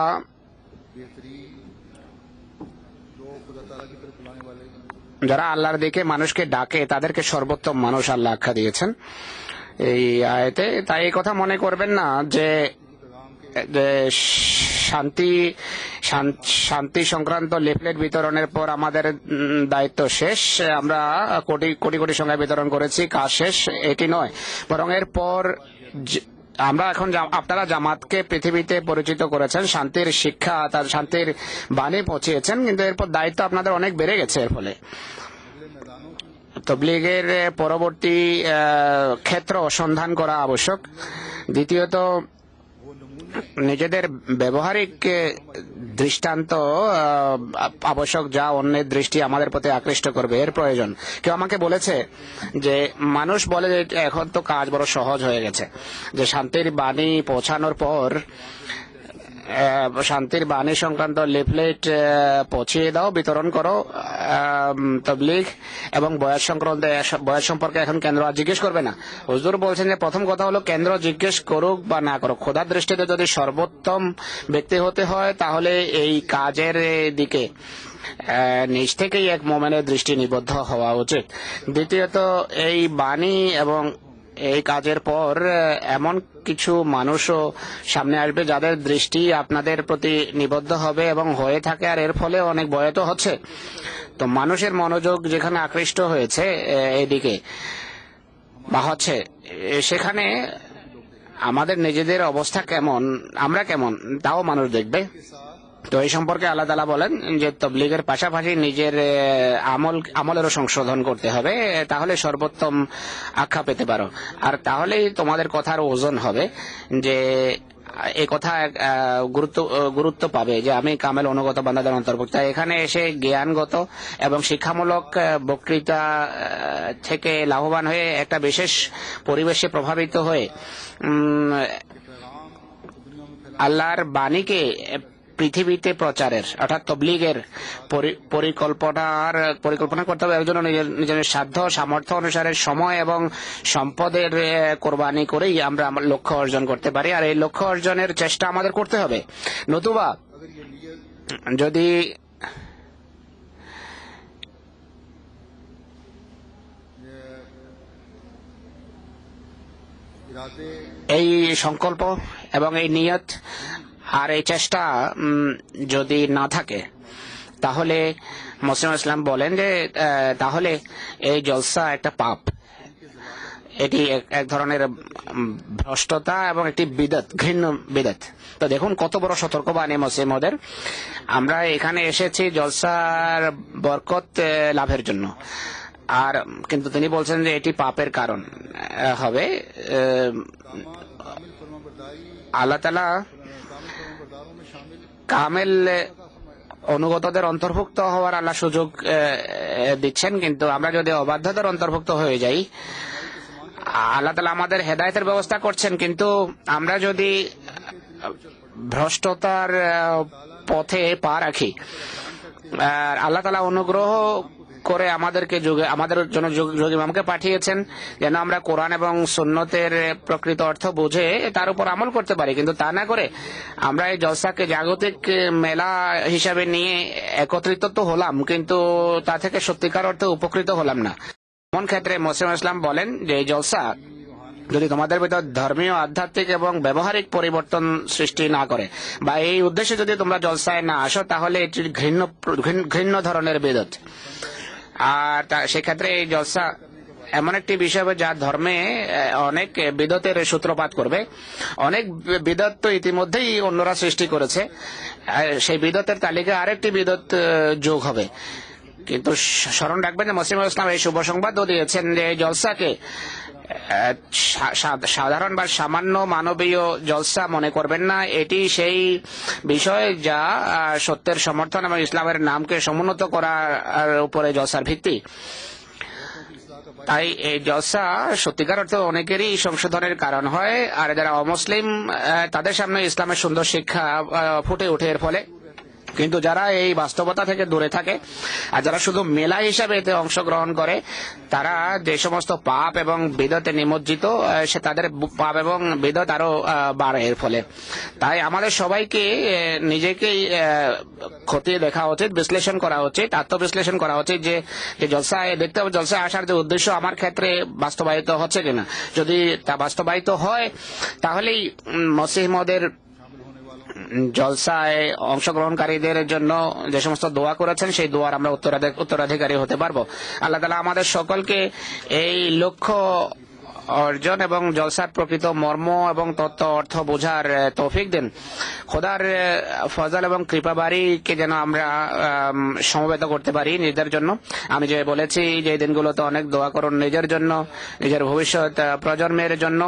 B: যারা আল্লাহর দিকে মানুষকে ডাকে তাদেরকে সর্বোত্তম মানুষ আল্লাহ আখ্যা দিয়েছেন এই আয়াতে। তাই এই কথা মনে করবেন না যে শান্তি সংক্রান্ত লিফলেট বিতরণের পর আমাদের দায়িত্ব শেষ, আমরা কোটি কোটি সংখ্যা বিতরণ করেছি, কাজ শেষ, এটি নয়। বরং এরপর আমরা এখন আপনারা জামাতকে পৃথিবীতে পরিচিত করেছেন, শান্তির শিক্ষা তার শান্তির বাণী পৌঁছিয়েছেন, কিন্তু এরপর দায়িত্ব আপনাদের অনেক বেড়ে গেছে। এর ফলে তবলিগের পরবর্তী ক্ষেত্র সন্ধান করা আবশ্যক। দ্বিতীয়ত নিজেদের ব্যবহারিক দৃষ্টান্ত আবশ্যক, যা অন্যের দৃষ্টি আমাদের প্রতি আকৃষ্ট করবে, এর প্রয়োজন। কেউ আমাকে বলেছে যে মানুষ বলে যে এখন তো কাজ বড় সহজ হয়ে গেছে, যে শান্তির বাণী পৌঁছানোর পর শান্তির বাণী সংক্রান্ত লিফলেট পৌঁছিয়ে দাও, বিতরণ করো, তবলিগ এবং বয়স সম্পর্কে এখন কেন্দ্র আর জিজ্ঞেস করবে না। হুজুর বলছেন যে প্রথম কথা হলো কেন্দ্র জিজ্ঞেস করুক বা না করুক, খোদার দৃষ্টিতে যদি সর্বোত্তম ব্যক্তি হতে হয় তাহলে এই কাজের দিকে নিজ থেকেই এক মোমেনের দৃষ্টি নিবদ্ধ হওয়া উচিত। দ্বিতীয়ত এই বাণী এবং এই কাজের পর এমন কিছু মানুষও সামনে আসবে যাদের দৃষ্টি আপনাদের প্রতি নিবদ্ধ হবে এবং হয়ে থাকে, আর এর ফলে অনেক বয়ত হচ্ছে। তো মানুষের মনোযোগ যেখানে আকৃষ্ট হয়েছে এদিকে বা হচ্ছে, সেখানে আমাদের নিজেদের অবস্থা কেমন, আমরা কেমন, তাও মানুষ দেখবে। তো এই সম্পর্কে আল্লাহ তাআলা বলেন যে তবলিগের পাশাপাশি নিজের আমলেরও সংশোধন করতে হবে, তাহলে সর্বোত্তম আখ্যা পেতে পারো। আর তাহলেই তোমাদের কথার ওজন হবে, যে এই কথা গুরুত্ব পাবে যে আমি কামেল অনুগত বান্দাদের অন্তর্ভুক্ত। এখানে এসে জ্ঞানগত এবং শিক্ষামূলক বক্তৃতা থেকে লাভবান হয়ে একটা বিশেষ পরিবেশে প্রভাবিত হয়ে আল্লাহর বাণীকে পৃথিবীতে প্রচারের অর্থাৎ তবলিগের পরিকল্পনা করতে হবে। এর জন্য নিজের সাধ্য সামর্থ্য অনুসারে সময় এবং সম্পদের কোরবানি করেই আমরা লক্ষ্য অর্জন করতে পারি, আর এই লক্ষ্য অর্জনের চেষ্টা আমাদের করতে হবে। নতুবা যদি এই সংকল্প এবং এই নিয়ত আর এই চেষ্টা যদি না থাকে, তাহলে মুসলিম ইসলাম বলেন যে তাহলে এই জলসা একটা পাপ, এটি এক ধরনের ভ্রষ্টতা এবং একটি বিদত, ঘৃণ্য বিদত। তো দেখুন কত বড় সতর্কবাণী মুসলিমদের। আমরা এখানে এসেছি জলসার বরকত লাভের জন্য, আর কিন্তু তিনি বলছেন যে এটি পাপের কারণ হবে। আল্লাহ তাআলা কামেল অনুগতদের অন্তর্ভুক্ত হওয়ার আল্লাহ সুযোগ দিচ্ছেন, কিন্তু আমরা যদি অবাধ্যতার অন্তর্ভুক্ত হয়ে যাই, আল্লাহ তাআলা আমাদের হেদায়েতের ব্যবস্থা করছেন, কিন্তু আমরা যদি ভ্রষ্টতার পথে পা রাখি, আল্লাহ তাআলা অনুগ্রহ করে আমাদের জন্য যোগী ইমামকে পাঠিয়েছেন যেন আমরা কোরআন এবং সুন্নতের প্রকৃত অর্থ বুঝে তার উপর আমল করতে পারি, কিন্তু তা না করে আমরা এই জলসাকে জাগতিক মেলা হিসাবে নিয়ে একত্রিত তো হলাম, কিন্তু তা থেকে সত্যিকার অর্থে উপকৃত হলাম না। এমন ক্ষেত্রে মুসলিম ইসলাম বলেন যে এই জলসা যদি তোমাদের ভিতর ধর্মীয়, আধ্যাত্মিক এবং ব্যবহারিক পরিবর্তন সৃষ্টি না করে, বা এই উদ্দেশ্যে যদি তোমরা জলসায় না আসো, তাহলে এটি ঘৃণ্য ধরনের বিদত। আর সেক্ষেত্রে এই জলসা এমন একটি বিষয় হবে যা ধর্মে অনেক বিদতের সূত্রপাত করবে। অনেক বিদত তো ইতিমধ্যেই অন্যরা সৃষ্টি করেছে, সেই বিদতের তালিকায় আরেকটি বিদত যোগ হবে। কিন্তু স্মরণ রাখবেন যে মুসলিম ইসলাম এই শুভ সংবাদও দিয়েছেন যে এই জলসাকে সাধারণ বা সামান্য মানবীয় জলসা মনে করবেন না। এটি সেই বিষয় যা সত্যের সমর্থন এবং ইসলামের নামকে সমুন্নত করার উপরে জলসার ভিত্তি। তাই এই জলসা সত্যিকার অর্থে অনেকেরই সংশোধনের কারণ হয়, আর যারা অমুসলিম তাদের সামনে ইসলামের সুন্দর শিক্ষা ফুটে ওঠে এর ফলে। কিন্তু যারা এই বাস্তবতা থেকে দূরে থাকে আর যারা শুধু মেলা হিসাবে এতে অংশগ্রহণ করে, তারা যে সমস্ত পাপ এবং বিদতে নিমজ্জিত, সে তাদের পাপ এবং বিদত আরো বাড়ে এর ফলে। তাই আমাদের সবাইকে নিজেকেই খতিয়ে দেখা উচিত, বিশ্লেষণ করা উচিত, আত্মবিশ্লেষণ করা উচিত যে জলসায় দেখতে হবে জলসায় আসার যে উদ্দেশ্য আমার ক্ষেত্রে বাস্তবায়িত হচ্ছে কিনা। যদি তা বাস্তবায়িত হয়, তাহলেই মসিহ মদের জলসায় অংশগ্রহণকারীদের জন্য যে সমস্ত দোয়া করেছেন সেই দোয়ার আমরা উত্তরাধিকারী হতে পারবো। আল্লাহ তাআলা আমাদের সকলকে এই লক্ষ্য অর্জন এবং জলসার প্রকৃত মর্ম এবং তত্ত্ব অর্থ বোঝার তৌফিক দেন। খোদার ফজল এবং কৃপাবাড়িকে যেন আমরা সমবেত করতে পারি নিজেদের জন্য। আমি যে বলেছি যে এই দিনগুলোতে অনেক দোয়া করুন নিজের জন্য, নিজের ভবিষ্যৎ প্রজন্মের জন্য,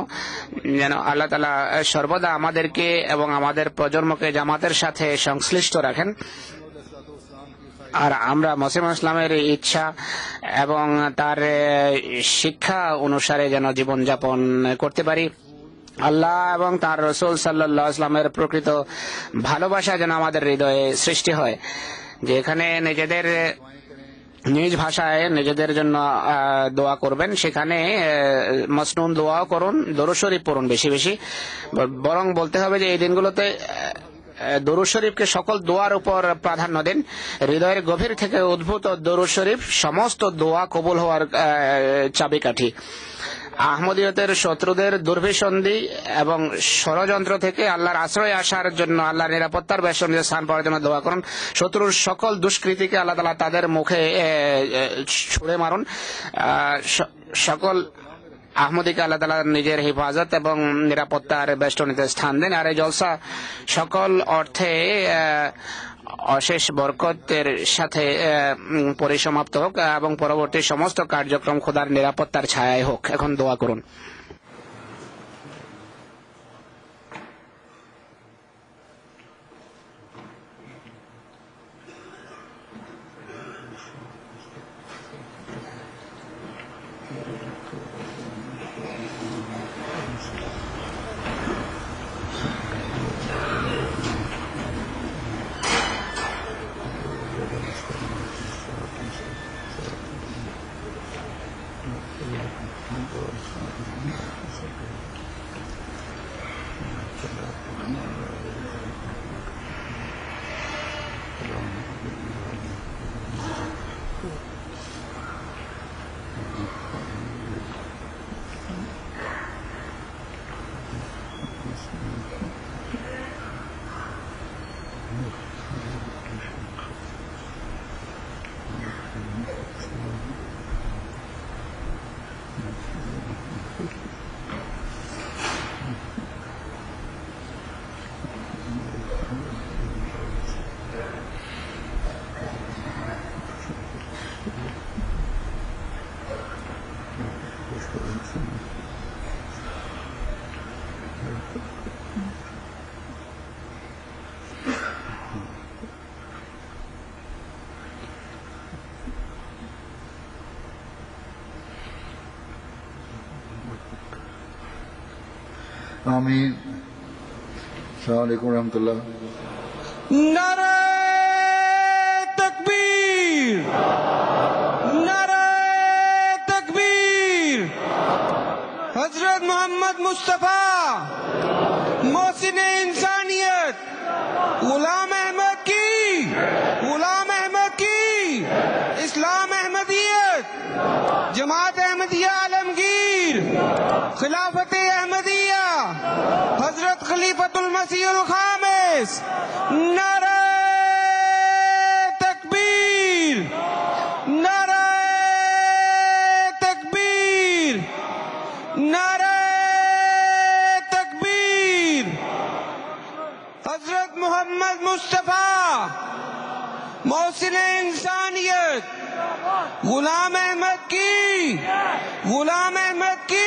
B: যেন আল্লাহ তাআলা সর্বদা আমাদেরকে এবং আমাদের প্রজন্মকে জামাতের সাথে সংশ্লিষ্ট রাখেন। আর আমরা মুসলিম ইসলামের ইচ্ছা এবং তার শিক্ষা অনুসারে যেন জীবনযাপন করতে পারি। আল্লাহ এবং তার রসুল সাল্লাল্লাহু আলাইহি ওয়াসাল্লামের প্রকৃত ভালোবাসা যেন আমাদের হৃদয়ে সৃষ্টি হয়, যে এখানে নিজেদের নিজ ভাষায় নিজেদের জন্য দোয়া করবেন, সেখানে মসনুন দোয়াও করুন, দরুদ শরীফ পড়ুন বেশি বেশি। বরং বলতে হবে যে এই দিনগুলোতে দরুদ শরীফকে সকল দোয়ার উপর প্রাধান্য দিন। হৃদয়ের গভীর থেকে উদ্ভূত দরুদ শরীফ সমস্ত দোয়া কবুল হওয়ার চাবিকাঠি। আহমদিয়তের শত্রুদের দুর্বিসন্ধি এবং ষড়যন্ত্র থেকে আল্লাহর আশ্রয় আসার জন্য, আল্লাহর নিরাপত্তার বেষ্টনীতে স্থান পাওয়ার জন্য দোয়া করুন। শত্রুর সকল দুষ্কৃতিকে আল্লাহ তাআলা তাদের মুখে ছুঁড়ে মারুন। সকল আহমদীকে আল্লাহ তাআলা নিজের হেফাজত এবং নিরাপত্তার বেষ্টনীতে স্থান দেন। আর এই জলসা সকল অর্থে অশেষ বরকতের সাথে পরিসমাপ্ত হোক এবং পরবর্তী সমস্ত কার্যক্রম খোদার নিরাপত্তার ছায়ায় হোক। এখন দোয়া করুন।
A: आमीन। अस्सलाम वालेकुम रहमतुल्लाह।
D: नारे तकबीर, नारे तकबीर। हजरत मोहम्मद मुस्तफा मोहसिन इंसानियत गुलाम अहमद की, गुलाम अहमद की, इस्लाम अहमदियत, जमात अहमदिया आलमगीर, खिलाफत मसीहुल खामिस। नारे तकबीर, नारे तकबीर, नारे तकबीर। हजरत मोहम्मद मुस्तफा मोहसिन इंसानियत गुलाम अहमद की, गुलाम अहमद की।